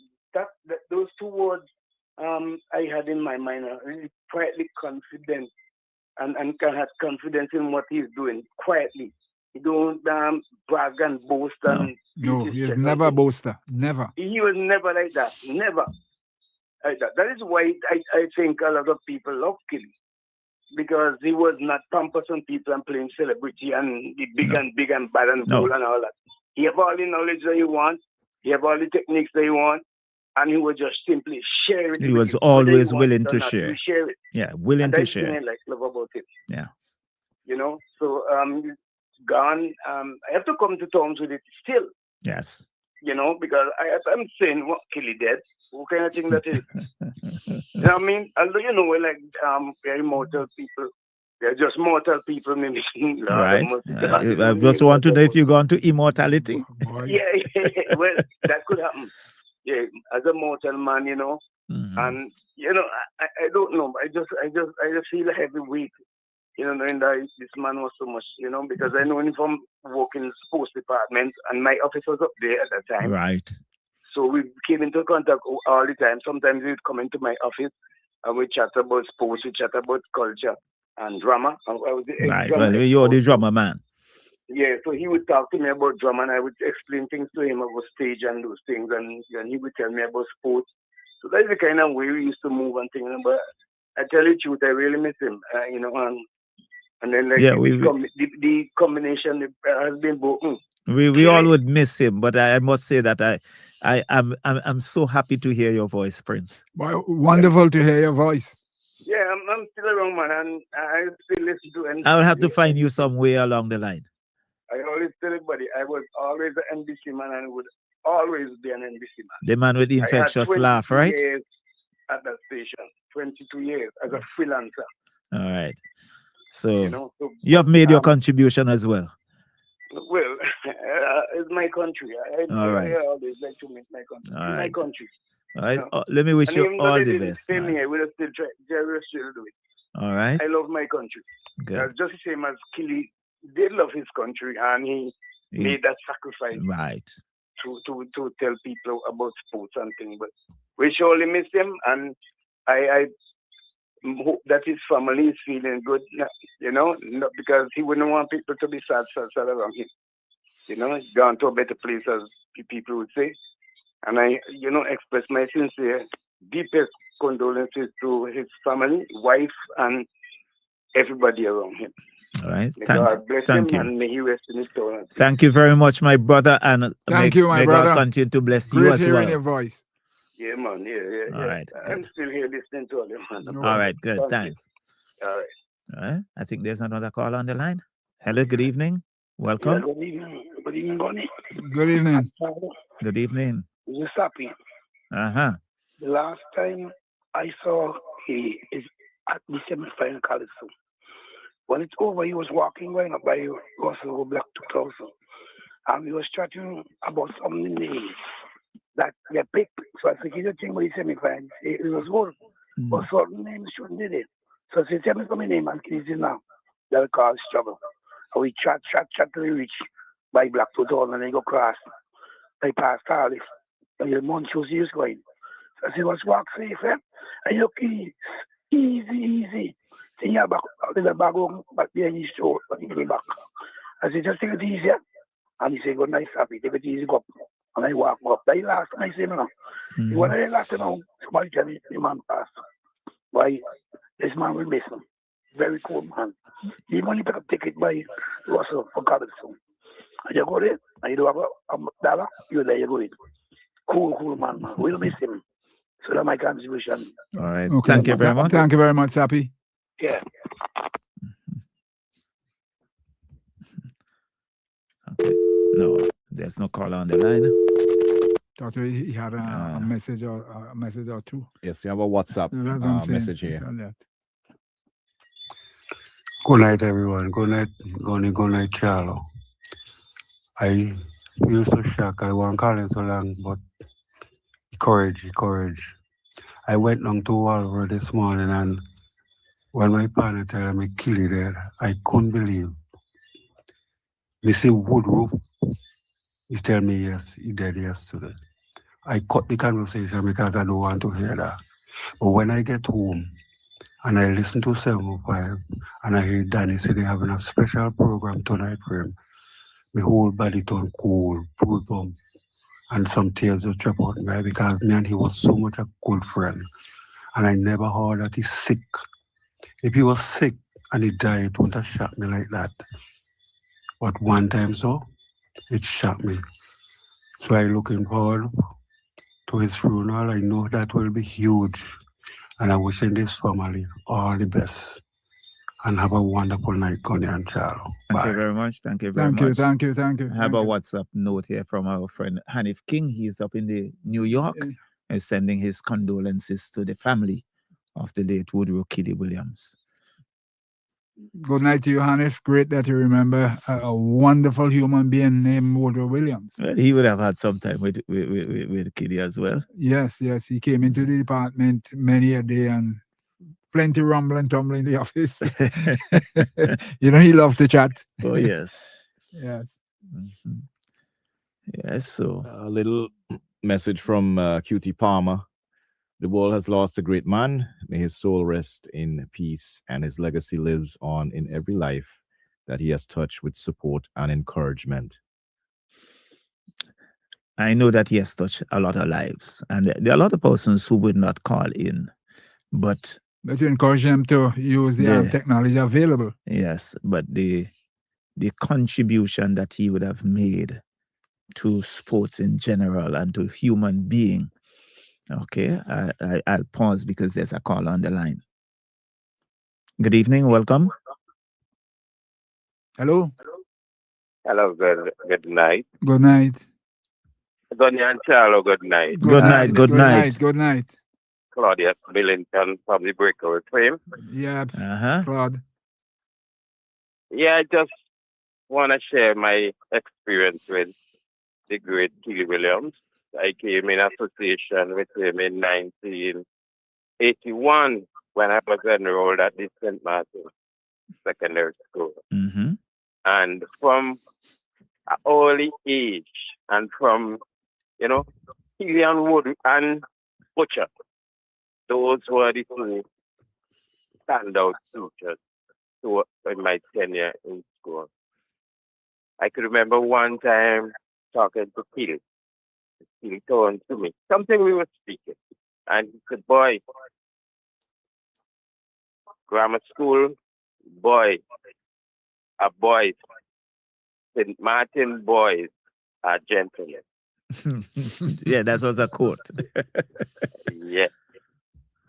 those two words I had in my mind are really quietly confident and can have confidence in what he's doing quietly. He don't brag and boast. No, he is never a boaster. Never. He was never like that. Never. Like that. That is why I think a lot of people love Keylee. Because he was not pampersing people and playing celebrity and the big and bad and cool and all that. He have all the knowledge that he wants. He have all the techniques that he wants. And he would just simply share it. He was always willing to share. Share it. Yeah, willing to share. That's what I love about him. Yeah. So gone. I have to come to terms with it still. Yes. Because I'm saying what Keylee did. What kind of thing that is? I mean, although we're like very mortal people. They're just mortal people, maybe. Right. I just want to know if you've gone to immortality. Yeah. Well, that could happen. Yeah, as a mortal man, and I don't know. I just feel a heavy weight, knowing that this man was so much, because I know him from working in the sports department, and my office was up there at that time. Right. So we came into contact all the time. Sometimes he would come into my office and we chat about sports, we chat about culture and drama. Right. Well, you're the drama man. Yeah, so he would talk to me about drama and I would explain things to him about stage and those things, and he would tell me about sports. So that's the kind of way we used to move and things. But I tell you the truth, I really miss him, and then the combination has been broken. We all would miss him, but I must say that I'm so happy to hear your voice, Prince. Well, wonderful to hear your voice. Yeah, I'm still around, man, and I still listen to NBC. I'll have to find you somewhere along the line. I always tell everybody I was always an NBC man and would always be an NBC man. The man with the infectious laugh, right? Years at that station, 22 years as a freelancer. All right. So, you have made your contribution as well. Well, it's my country. All right. I always like to make my country. All right. My country. All right. Let me wish you all the best. Same here. We'll still try. Jerry still do it. All right. I love my country. Good. Just the same as Keylee did love his country, and he made that sacrifice. Right. To tell people about sports and things. But we surely miss him, and I hope that his family is feeling good, because he wouldn't want people to be sad around him. He's gone to a better place, as people would say. And I, express my sincere, deepest condolences to his family, wife, and everybody around him. All right. May God bless him, and may he rest in his soul. Thank you very much, my brother, and thank you, my brother. God continue to bless Great you as hearing well. your voice. Yeah, man. Yeah. All right. I'm still here listening to all them, man. All right. Good. Thanks. All right. All right. I think there's another call on the line. Hello. Good evening. Welcome. Yeah, good evening. Good evening, Bonnie. Good evening. Good evening. This is Sappy. Uh-huh. The last time I saw he is at the semi-final college. When it's over, he was walking going up by Russell Black 2000. And he was chatting about some names that they picked. So I said, you think about the semi-final? It was good. But certain names shouldn't do it. So I said, tell me some name and he's in now. That'll cause trouble. And we chat till we reach by Black 2000 and then go cross. They passed all this. And the month shows he was going. So I said, let's walk safe, eh? And you look easy. Then you back in the bag home, back there in his store, but he came back. I said, just take it easy. And he said, good night, Happy, take it easy, go up. And I walk up. That last time I said, no. When I last time, somebody tell me, the man passed. Why? This man will miss him. Very cool man. He only pick up ticket by Russell for college. And you go there, and you do have a dollar, you're there, you go in. Cool man. We'll miss him. So that's my contribution. All right. Okay. Thank you very much. Thank you very much, Sappy. Yeah. Okay. No, there's no call on the line. Thought he had a message or two. Yes, you have a WhatsApp message here. Good night, everyone. Good night, Goni. Good night, Charlo. I feel so shocked. I won't call him so long, but courage. I went down to Walver this morning, and when my partner told me Keylee there, I couldn't believe. Me say Woodrow, he tell me yes, he dead yesterday. I cut the conversation because I don't want to hear that. But when I get home and I listen to 705 and I hear Danny say they having a special program tonight for him, my whole body turned cold, goosebumps, and some tears just drop out me because me and he was so much a good friend. And I never heard that he's sick. If he was sick and he died, it wouldn't have shocked me like that. But one time so, it shocked me. So I'm looking forward to his funeral. I know that will be huge. And I'm wishing this family all the best. And have a wonderful night, Connie and Charles. Thank you very much. Thank you very much. Thank you. I have a WhatsApp note here from our friend Hanif King. He's up in the New York and sending his condolences to the family of the late Woodrow Keylee Williams. Good night to you, Hanif. Great that you remember a wonderful human being named Woodrow Williams. Well, he would have had some time with Keylee as well. Yes. He came into the department many a day and plenty rumble and tumble in the office. He loved to chat. Oh, yes. Yes. Mm-hmm. Yes, so. A little message from QT Palmer. The world has lost a great man. May his soul rest in peace, and his legacy lives on in every life that he has touched with support and encouragement. I know that he has touched a lot of lives, and there are a lot of persons who would not call in, but you encourage them to use the technology available. Yes, but the contribution that he would have made to sports in general and to human being. Okay, I'll pause because there's a call on the line. Good evening, welcome. Hello. Hello, good night. Good night. Donny and Charlo, good night. Good night. Good night. Claudia Billington from the Breakaway Fame. Yeah, Claude. Yeah, I just want to share my experience with the great Keylee Williams. I came in association with him in 1981 when I was enrolled at the St. Martin Secondary School. Mm-hmm. And from an early age, and from, Keylee and Butcher. Those were the two standout teachers in my tenure in school. I could remember one time talking to Keylee. He turned to me, something we were speaking. And he said, boy, grammar school, boy, boys, St. Martin boys are gentlemen. Yeah, that was a quote. Yeah.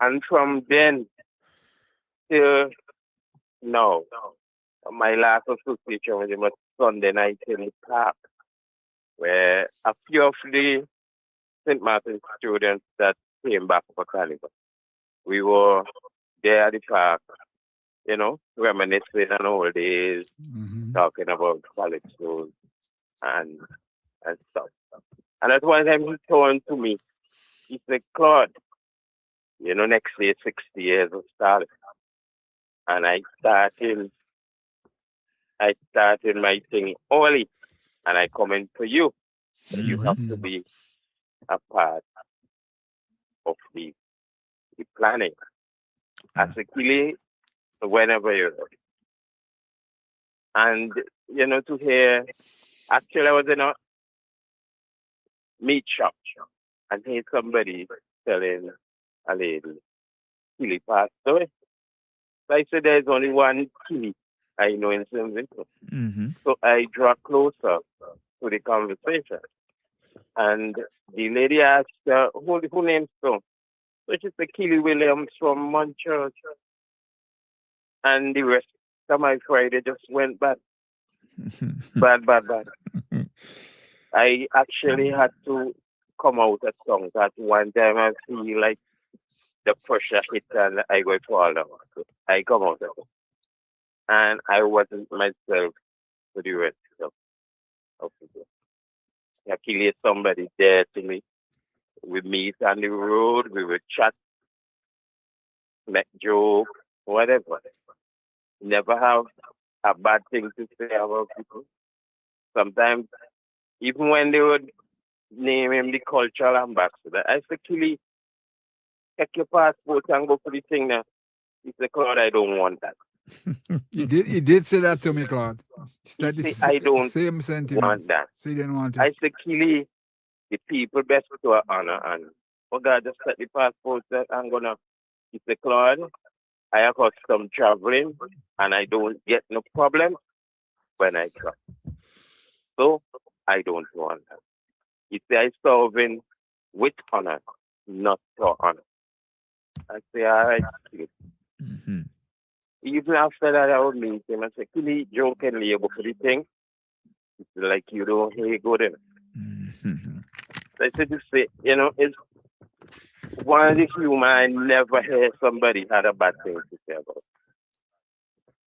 And from then till now, my last association with him was Sunday night in the park, where a few of the St. Martin students that came back for carnival, we were there at the park, reminiscing on old days, talking about college schools and stuff. And at one time he turned to me, he said, Claude, next year 60 years of starting. And I started my thing early, and I come in for you. So you have to be a part of the planning. As a Keylee, whenever you're ready. And, to hear, actually I was in a meat shop and hear somebody telling a lady, Keylee passed away. So I said, there's only one Keylee I know in St. Vincent. So I draw closer to the conversation. And the lady asked, who names so? So she said, Keylee Williams from Montchurch. And the rest of my Friday just went bad. Bad. I actually had to come out of songs at one time. I feel like the pressure hit and I go fall down. So I come out of it. And I wasn't myself for the rest of the day. Keylee is somebody there to me. We meet on the road, we would chat, make jokes, whatever. Never have a bad thing to say about people. Sometimes, even when they would name him the cultural ambassador, I said, Keylee, check your passport and go for the thing now. He said, Claude, I don't want that. He did say that to me, Claude. I don't same sentiment. want that. So he didn't want it. I said, Keylee, the people best to honor and God just set the passport that I'm gonna. He said, Claude, I have some traveling and I don't get no problem when I travel. So I don't want that. He said, I serving with honor, not for honor. I say, all right. Even after that, I would meet him and say, Keylee, jokingly, you go for the thing. It's like you don't hear go there. So I said to say, it's one of the few I never hear somebody had a bad thing to say about.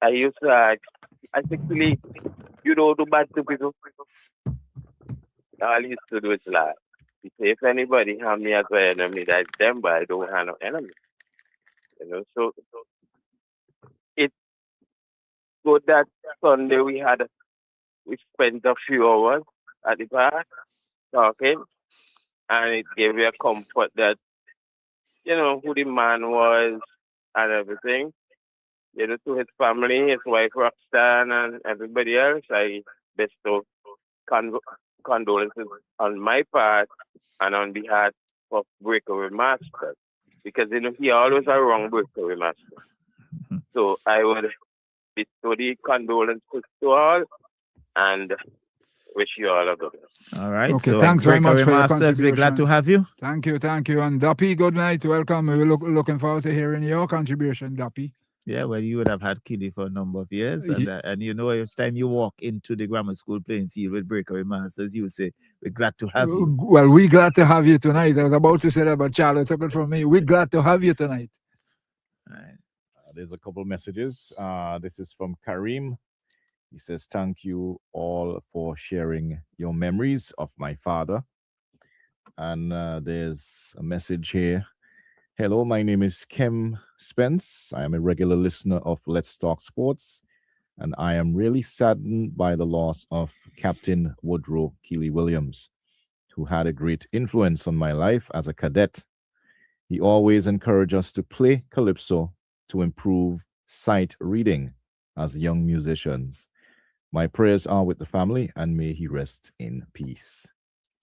I used to ask, I said, Keylee, you don't do bad to people. All I used to do is laugh. He said, if anybody have me as an enemy, that's them, but I don't have no enemy. So it's good that Sunday we spent a few hours at the park talking, and it gave me a comfort that, who the man was and everything. To his family, his wife Roxanne, and everybody else, I bestow condolences on my part and on behalf of Breakaway Master, because he always a wrong Breakaway Master. So I would bestow the condolences to all and wish you all a good one. All right. Okay, so thanks very much for your Masters, contribution. we're glad to have you. Thank you. And Dappy, good night. Welcome. We're looking forward to hearing your contribution, Dappy. Yeah, well, you would have had Keylee for a number of years. And each time you walk into the grammar school playing field with Breakaway Masters, you say, we're glad to have you. Well, we're glad to have you tonight. I was about to say that, but Charlotte took it from me. We're glad to have you tonight. All right. There's a couple messages. This is from Kareem. He says, thank you all for sharing your memories of my father. And there's a message here. Hello, my name is Kim Spence. I am a regular listener of Let's Talk Sports, and I am really saddened by the loss of Captain Woodrow Keylee Williams, who had a great influence on my life as a cadet. He always encouraged us to play calypso to improve sight reading as young musicians. My prayers are with the family, and may he rest in peace.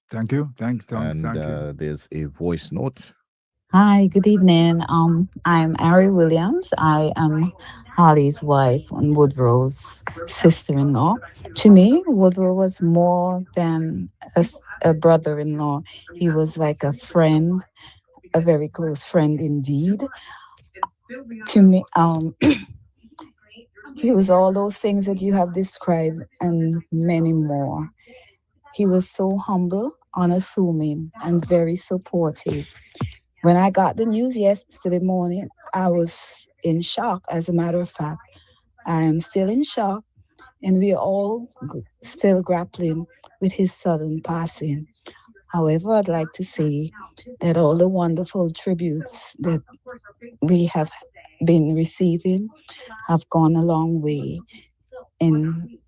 Thank you. Thank you. There's a voice note. Hi, good evening. I'm Ari Williams. I am Holly's wife and Woodrow's sister-in-law. To me, Woodrow was more than a brother-in-law. He was like a friend, a very close friend indeed. To me, he was all those things that you have described and many more. He was so humble, unassuming, and very supportive. When I got the news yesterday morning, I was in shock. As a matter of fact, I am still in shock, and we're all still grappling with his sudden passing. However, I'd like to say that all the wonderful tributes that we have been receiving have gone a long way in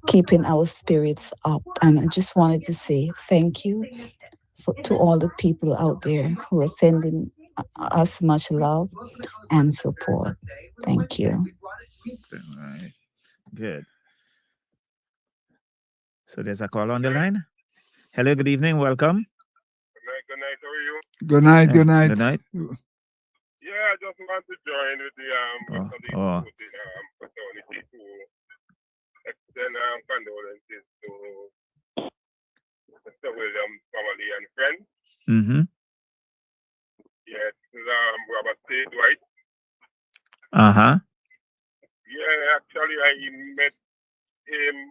keeping our spirits up. And I just wanted to say thank you to all the people out there who are sending us much love and support. Thank you. All right. Good. So there's a call on the line. Hello, good evening. Welcome. Good night. How are you? Good night. Good night. Good night. Yeah, I just want to join with the fraternity to extend condolences to Mr. Williams' family and friends. Mm-hmm. Yes, Robert State, right? Uh-huh. Yeah, actually, I met him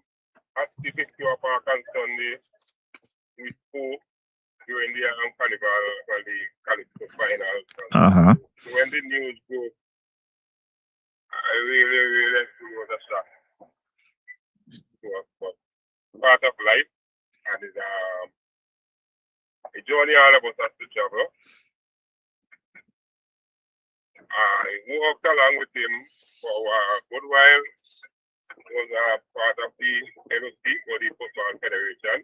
at the Victory Park on Sunday. We spoke during the carnival for the Calypso final. Uh-huh. So when the news broke, I really was a shock. But part of life, and it's a journey all of us has to travel. I walked along with him for a good while. Was part of the LOC, or the Football Federation.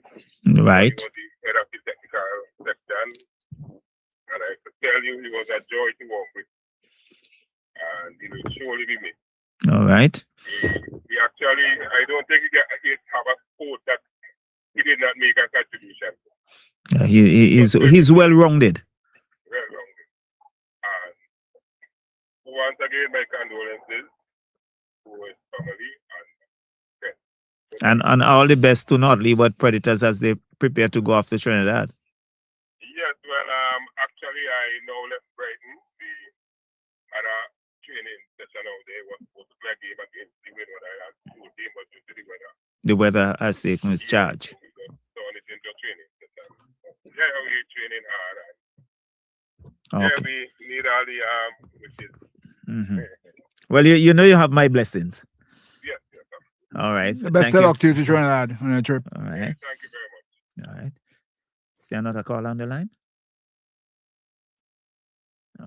Right. He was the head of the technical section. And I could tell you he was a joy to work with. And he will surely be missed. All right. He actually, I don't think he have a sport that he did not make a contribution. He's well-rounded. Well-rounded. And once again, my condolences to his family and all the best to not Leeward Predators as they prepare to go off to Trinidad. Yes, well, actually, I now left Brighton. We had a training session out there. Was supposed to play a game against the weather. I had two games, but due to the weather. The weather has taken its charge. We got turned it into a training session. Yeah, we're training hard. Okay. Yeah, we need all the wishes. Mm-hmm. Well, you know you have my blessings. Yes. All right. The best of luck to you to Trinidad on your trip. All right. Thank you very much. All right. Is there another call on the line? Oh,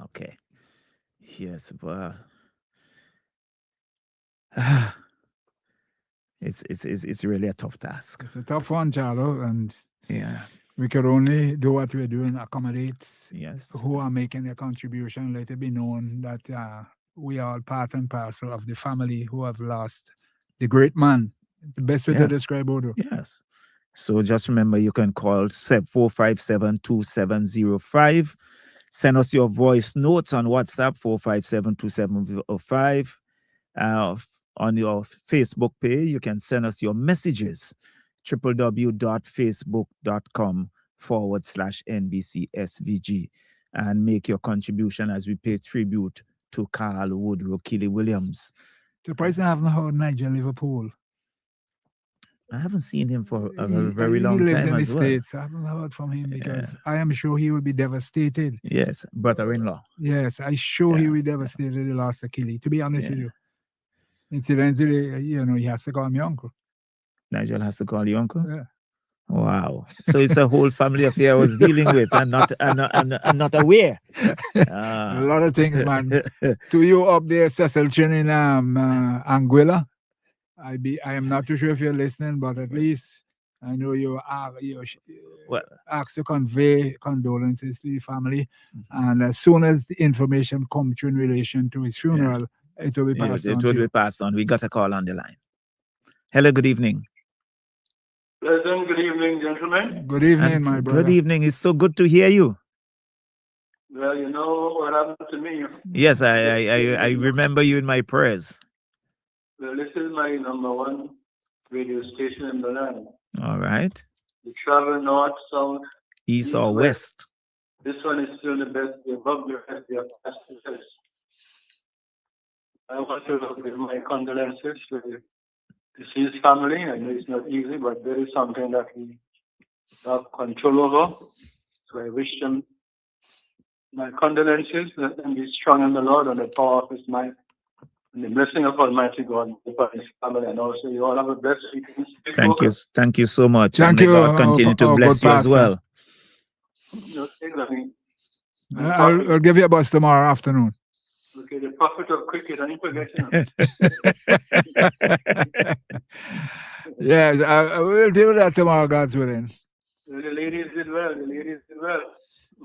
okay. Yes, but it's really a tough task. It's a tough one, Charlo, and yeah, we can only do what we're doing, accommodate who are making their contribution. Let it be known that we are part and parcel of the family who have lost the great man. It's the best way to describe Odo. Yes. So just remember, you can call 457-2705. Send us your voice notes on WhatsApp, 457-2705. On your Facebook page, you can send us your messages, www.facebook.com/NBCSVG, and make your contribution as we pay tribute to Carl Woodrow Keylee Williams. Surprised I haven't heard Nigel Liverpool. I haven't seen him for a very long time. He lives in the as well. States. I haven't heard from him because I am sure he would be devastated. Yes, brother-in-law. Yes, I'm sure he would be devastated he lost Keylee, to be honest with you. Incidentally, he has to call me uncle. Nigel has to call you uncle? Yeah. Wow. So it's a whole family affair I was dealing with and not aware. A lot of things, man. To you up there, Cecil in Anguilla, I am not too sure if you're listening, but at least I know you asked to convey condolences to the family, and as soon as the information comes through in relation to his funeral, it will be passed on. It will be passed on. We got a call on the line. Hello, good evening. Pleasant good evening, gentlemen. Good evening, my brother. Good evening. It's so good to hear you. Well, you know what happened to me. Yes, I remember you in my prayers. Well, this is my #1 radio station in the land. All right. You travel north, south, East or west. This one is still the best. Above the rest, they are past the rest. I want to give my condolences to the deceased family. I know it's not easy, but there is something that we have control over. So I wish them my condolences. Let them be strong in the Lord and the power of His might. And the blessing of Almighty God for His family. And also, you all have a blessed weekend. Thank you. Thank you so much. Thank and you. May God continue to bless you as well. I'll give you a buzz tomorrow afternoon. Okay, the prophet of cricket, I ain't forgetting him. Yes, I will deal with that tomorrow, God's willing. The ladies did well. The ladies did well.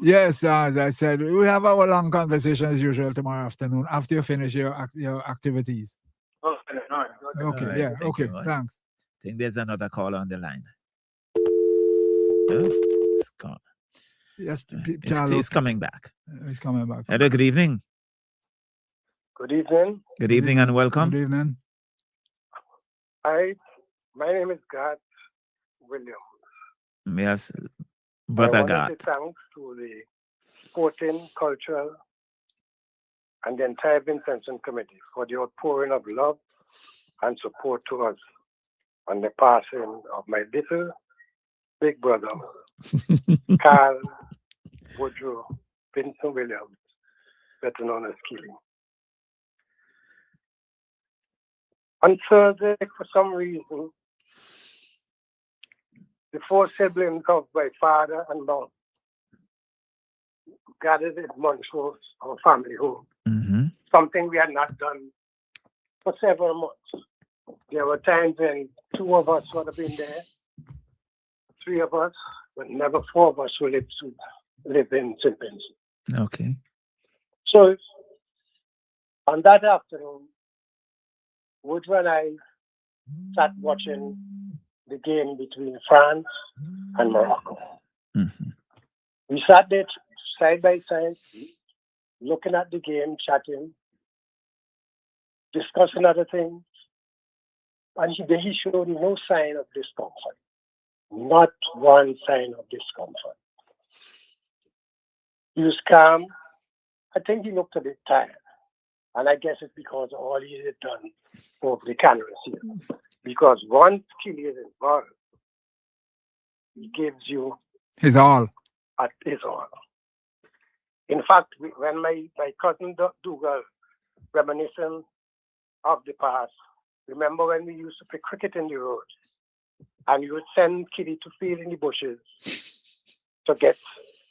Yes, as I said, we have our long conversation as usual tomorrow afternoon after you finish your activities. Okay, all right. Okay, All right, yeah, thank okay, you much. thanks. I think there's another call on the line. It's gone. Yes, It's coming back. It's coming back. Hello, good evening. Good evening. Good evening and welcome. Good evening. My name is God Williams. Yes, Brother I want God. to say thanks to the Sporting, Cultural, and the entire Vincentian Committee for the outpouring of love and support to us on the passing of my little big brother, Carl Woodrow Vincent Williams, better known as Keylee. On Thursday, for some reason, the four siblings of my father and mom gathered at Montrose, our family home. Something we had not done for several months. There were times when two of us would have been there, three of us, but never four of us who live in St. Vincent. Okay. So on that afternoon, Woodrow and I sat watching the game between France and Morocco. We sat there side by side, looking at the game, chatting, discussing other things. And he showed no sign of discomfort. Not one sign of discomfort. He was calm. I think he looked a bit tired. And I guess it's because of all he had done over the cameras here. Because once Keylee is involved, he gives you his all. At his all. In fact, when my cousin Dougal reminiscing of the past, remember when we used to play cricket in the road, and you would send Keylee to field in the bushes to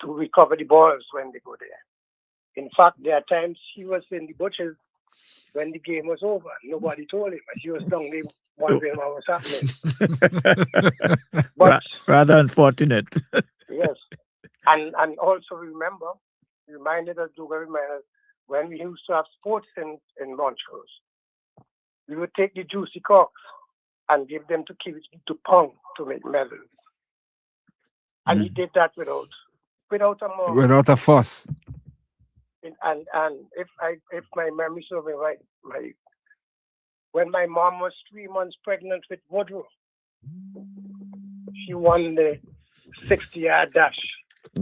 recover the balls when they go there. In fact, there are times she was in the bushes when the game was over. Nobody told him. She was down there wondering what was happening. But rather unfortunate. Yes. And also reminded us when we used to have sports in Montrose, we would take the juicy cocks and give them to Keylee to pound to make medals. And he did that without a mom. Without a fuss. And if my memory serves me right, when my mom was 3 months pregnant with Woodrow, she won the 60-yard dash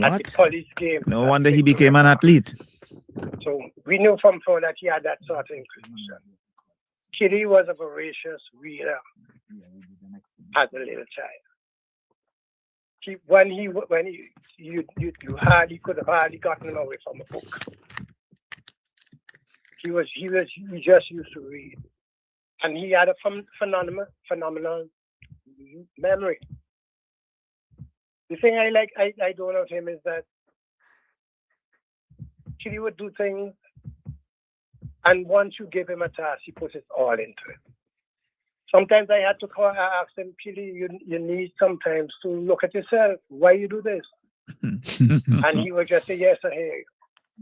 at the police game. No wonder he became an athlete. So we knew from before that he had that sort of inclination. Keylee was a voracious reader as a little child. You could have hardly gotten him away from a book. He just used to read, and he had a phenomenal memory. The thing I don't know of him is that Keylee would do things, and once you give him a task, he puts it all into it. Sometimes I had to call, I asked him, Keylee, you need sometimes to look at yourself. Why you do this? And he would just say, yes, I hear you.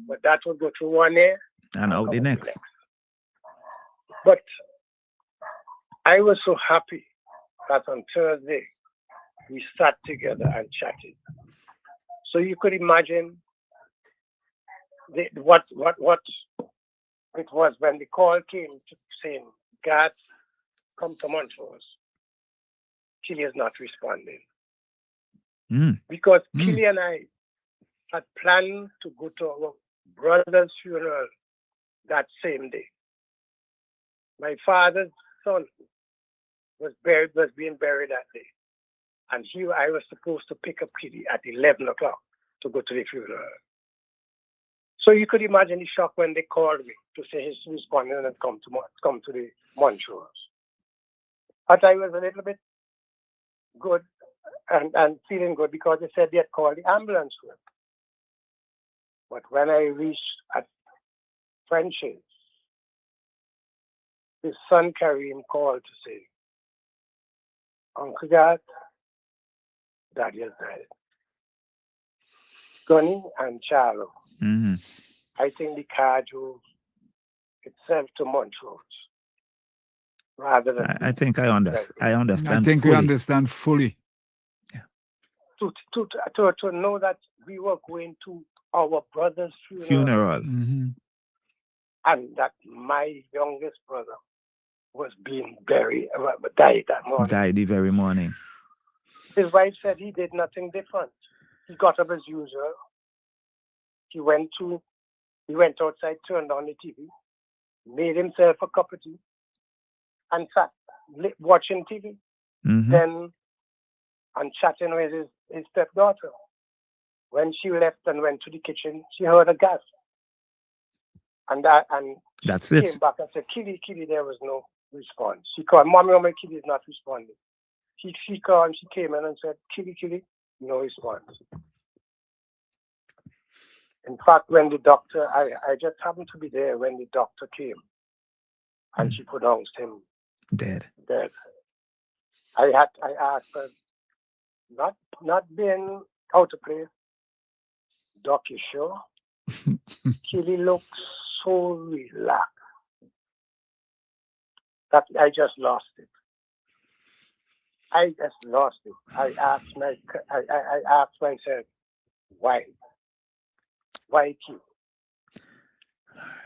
But that would go through one ear and out the next. But I was so happy that on Thursday we sat together and chatted. So you could imagine what it was when the call came to saying, God, come to Montrose. Keylee is not responding. Because Keylee and I had planned to go to our brother's funeral that same day. My father's son was being buried that day. And I was supposed to pick up Keylee at 11 o'clock to go to the funeral. So you could imagine the shock when they called me to say he's responding and come to the Montrose. But I was a little bit good and feeling good because they said they had called the ambulance for him. But when I reached at French's, his son Kareem called to say, Uncle Dad, Daddy has died. Gunny and Charlo. I think the car drove itself to Montrose rather than. I think I understand. I understand. I think fully. we understand fully. To know that we were going to our brother's funeral. And that my youngest brother was being died that morning. Died the very morning. His wife said he did nothing different. He got up as usual. He went outside, turned on the TV, made himself a cup of tea, and sat watching TV. Then and chatting with his stepdaughter. When she left and went to the kitchen, she heard a gas. And that's she came back and said, Keylee, there was no response. She called, Mommy, Keylee is not responding. She called and she came in and said, Keylee, no response. In fact, when the doctor, I just happened to be there when the doctor came and she pronounced him dead. I asked her, not being out of place, Doc, you sure? Keylee looks so relaxed that I just lost it. I asked myself, why? Why Keylee?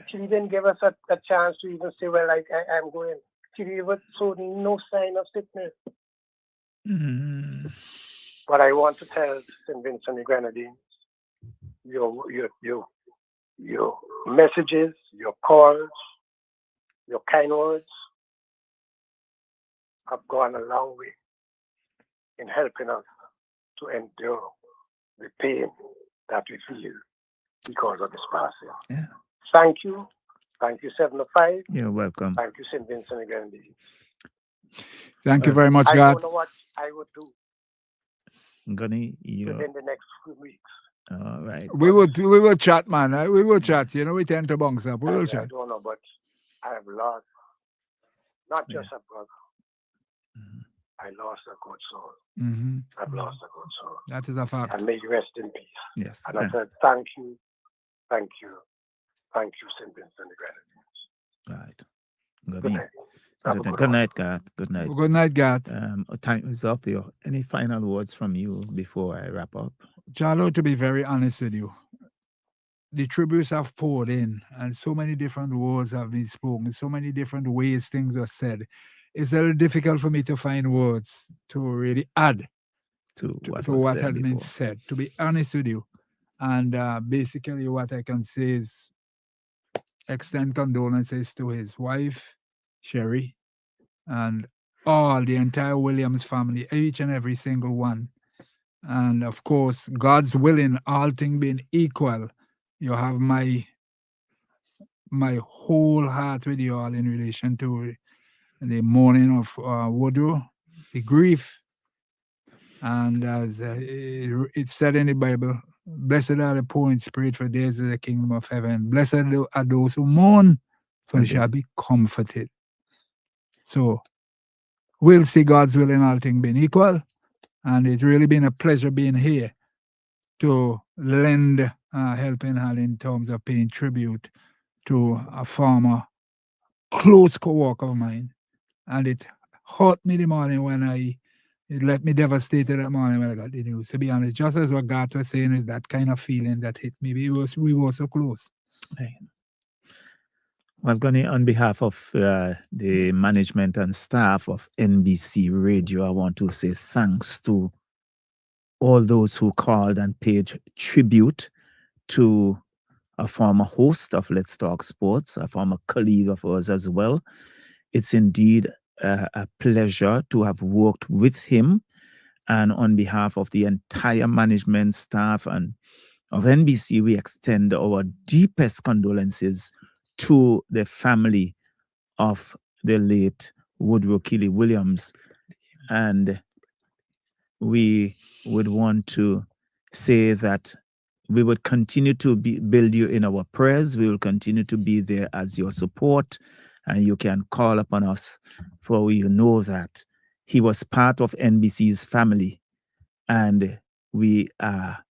She didn't give us a chance to even say, well, I'm going. Keylee was showed no sign of sickness. But I want to tell St. Vincent the Grenadines, your messages, your calls, your kind words have gone a long way in helping us to endure the pain that we feel because of this passing. Yeah. Thank you. Thank you, 705. You're welcome. Thank you, St. Vincent the Grenadines. Thank you very much, God. I don't know what I would do within the next few weeks. All right. We will chat, man. We will chat. You know, we tend to bounce up. We will chat. I don't know, but I have lost not just a brother. I lost a good soul. I've lost a good soul. That is a fact. And may you rest in peace. Yes. And I said, thank you, St. Vincent the Grenadines. Right. Good night. Good night, God. Good night. Good night, God. Time is up here. Any final words from you before I wrap up? Charlo, to be very honest with you, the tributes have poured in and so many different words have been spoken, so many different ways things are said. It's a little difficult for me to find words to really add to what has been said, to be honest with you. And basically what I can say is extend condolences to his wife, Sherry, and all the entire Williams family, each and every single one. And of course, God's willing, all things being equal, you have my whole heart with you all in relation to the mourning of Woodrow, the grief. And as it's said in the Bible, blessed are the poor in spirit, for theirs is the kingdom of heaven. Blessed are those who mourn, for they shall be comforted. So we'll see God's will in all things being equal. And it's really been a pleasure being here to lend a helping hand in terms of paying tribute to a former close co-worker of mine. And it hurt me the morning when it left me devastated that morning when I got the news. To be honest, just as what God was saying, is that kind of feeling that hit me. We were so close. Well, Gunny, on behalf of the management and staff of NBC Radio, I want to say thanks to all those who called and paid tribute to a former host of Let's Talk Sports, a former colleague of ours as well. It's indeed a pleasure to have worked with him. And on behalf of the entire management staff and of NBC, we extend our deepest condolences to the family of the late Woodrow Keylee Williams. And we would want to say that we would continue to build you in our prayers. We will continue to be there as your support, and you can call upon us, for we know that he was part of NBC's family, and we are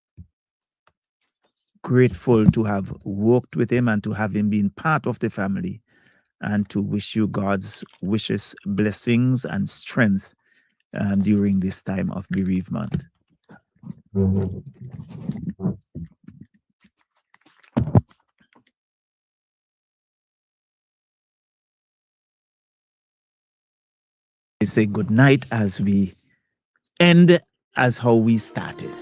grateful to have worked with him and to have him been part of the family, and to wish you God's wishes, blessings, and strength during this time of bereavement. I say good night as we end as how we started.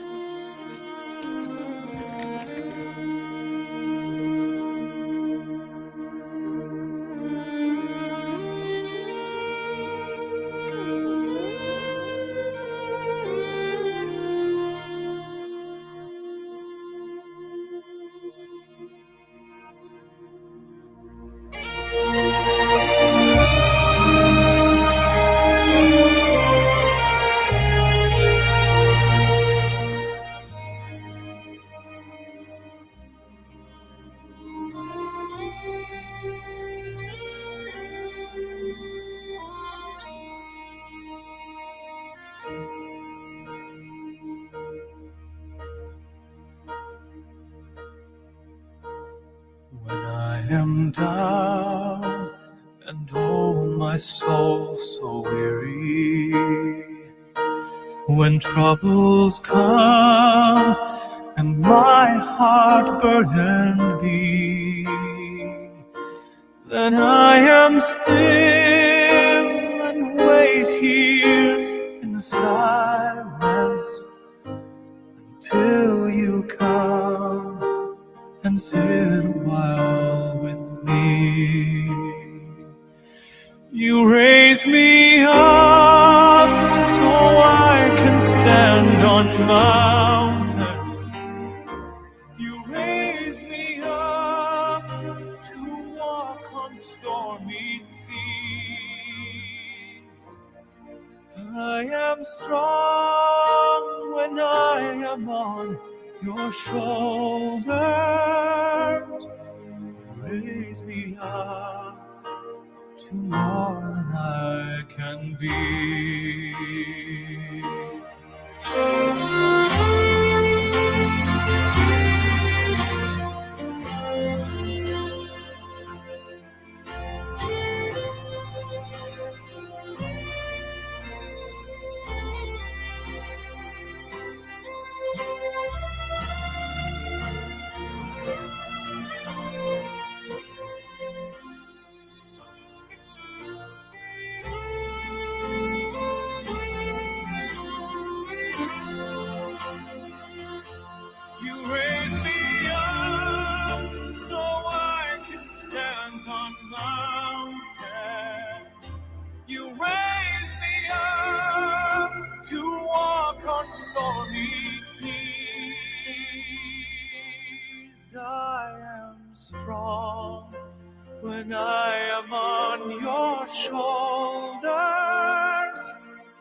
When I am down and oh my soul so weary, when troubles come and my heart burdened be, then I am still and wait here in the silence until you come and sit a while with me. You raise me up so I can stand on mountains. You raise me up to walk on stormy seas. I am strong when I am on your shoulders. Raise me up to more than I can be. You raise me up so I can stand on mountains. You raise me up to walk on stormy seas. I am strong when I am on your shoulders.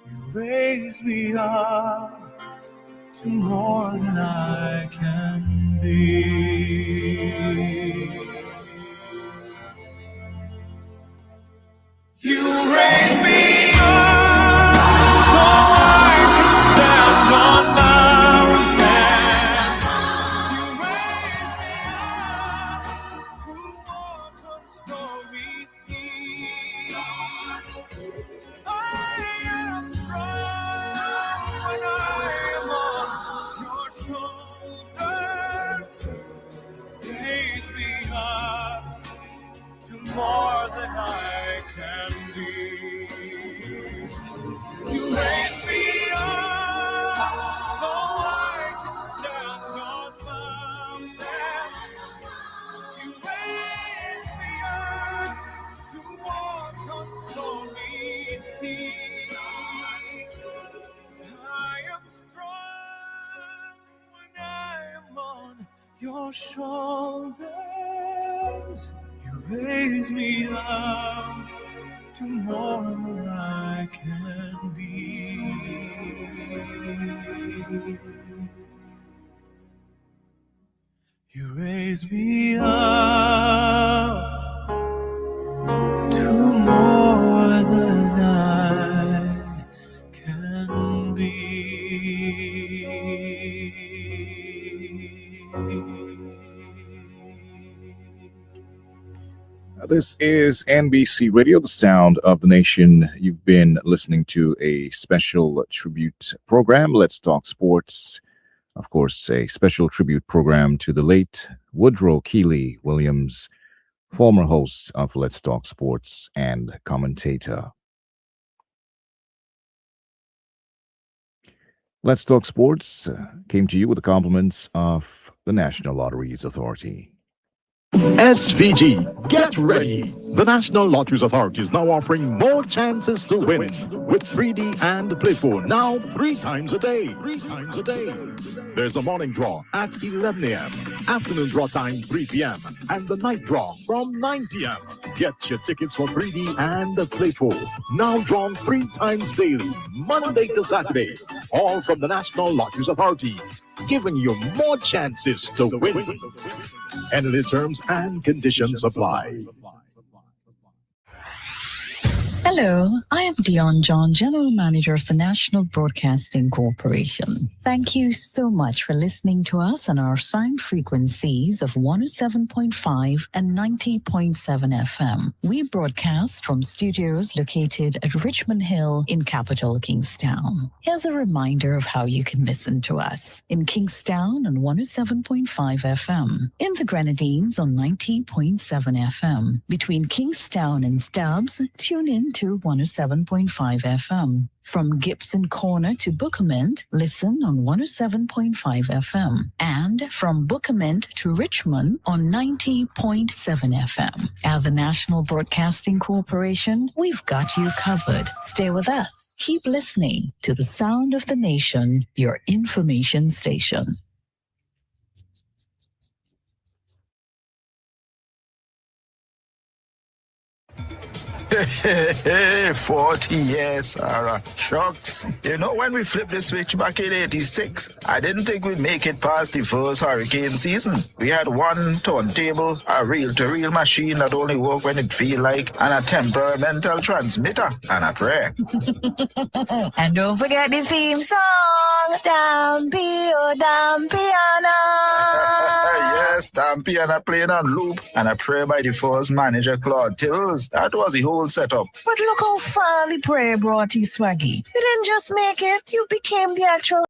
You raise me up to more than I can be. You raise me up. your shoulders. You raise me up to more than I can be. You raise me up to more than I can be. This is NBC Radio, the sound of the nation. You've been listening to a special tribute program, Let's Talk Sports. Of course, a special tribute program to the late Woodrow Keylee Williams, former host of Let's Talk Sports and commentator. Let's Talk Sports came to you with the compliments of the National Lotteries Authority. SVG, get ready! The National Lotteries Authority is now offering more chances to win with 3D and Play 4 now 3 times a day. 3 times a day. There's a morning draw at 11 a.m., afternoon draw time 3 p.m., and the night draw from 9 p.m. Get your tickets for 3D and Play 4 now drawn 3 times daily, Monday to Saturday, all from the National Lotteries Authority, giving you more chances to win. Any terms and conditions apply. Hello, I am Dion John, General Manager of the National Broadcasting Corporation. Thank you so much for listening to us on our sound frequencies of 107.5 and 90.7 FM. We broadcast from studios located at Richmond Hill in capital Kingstown. Here's a reminder of how you can listen to us. In Kingstown on 107.5 FM. In the Grenadines on 90.7 FM. Between Kingstown and Stubbs, tune in to 107.5 FM. From Gibson Corner to Bookament, listen on 107.5 FM. And from Bookament to Richmond on 90.7 FM. At the National Broadcasting Corporation, we've got you covered. Stay with us. Keep listening to the sound of the nation, your information station. Hey, 40 years, Sarah. Shucks. You know, when we flipped the switch back in 86, I didn't think we'd make it past the first hurricane season. We had one turntable, a reel-to-reel machine that only worked when it feel like, and a temperamental transmitter, and a prayer. And don't forget the theme song, Dampy, oh Dampiana. Yes, Dampiana playing on loop, and a prayer by the first manager, Claude Tills. That was the whole setup. But look how far the prayer brought you, Swaggy. You didn't just make it, you became the actual...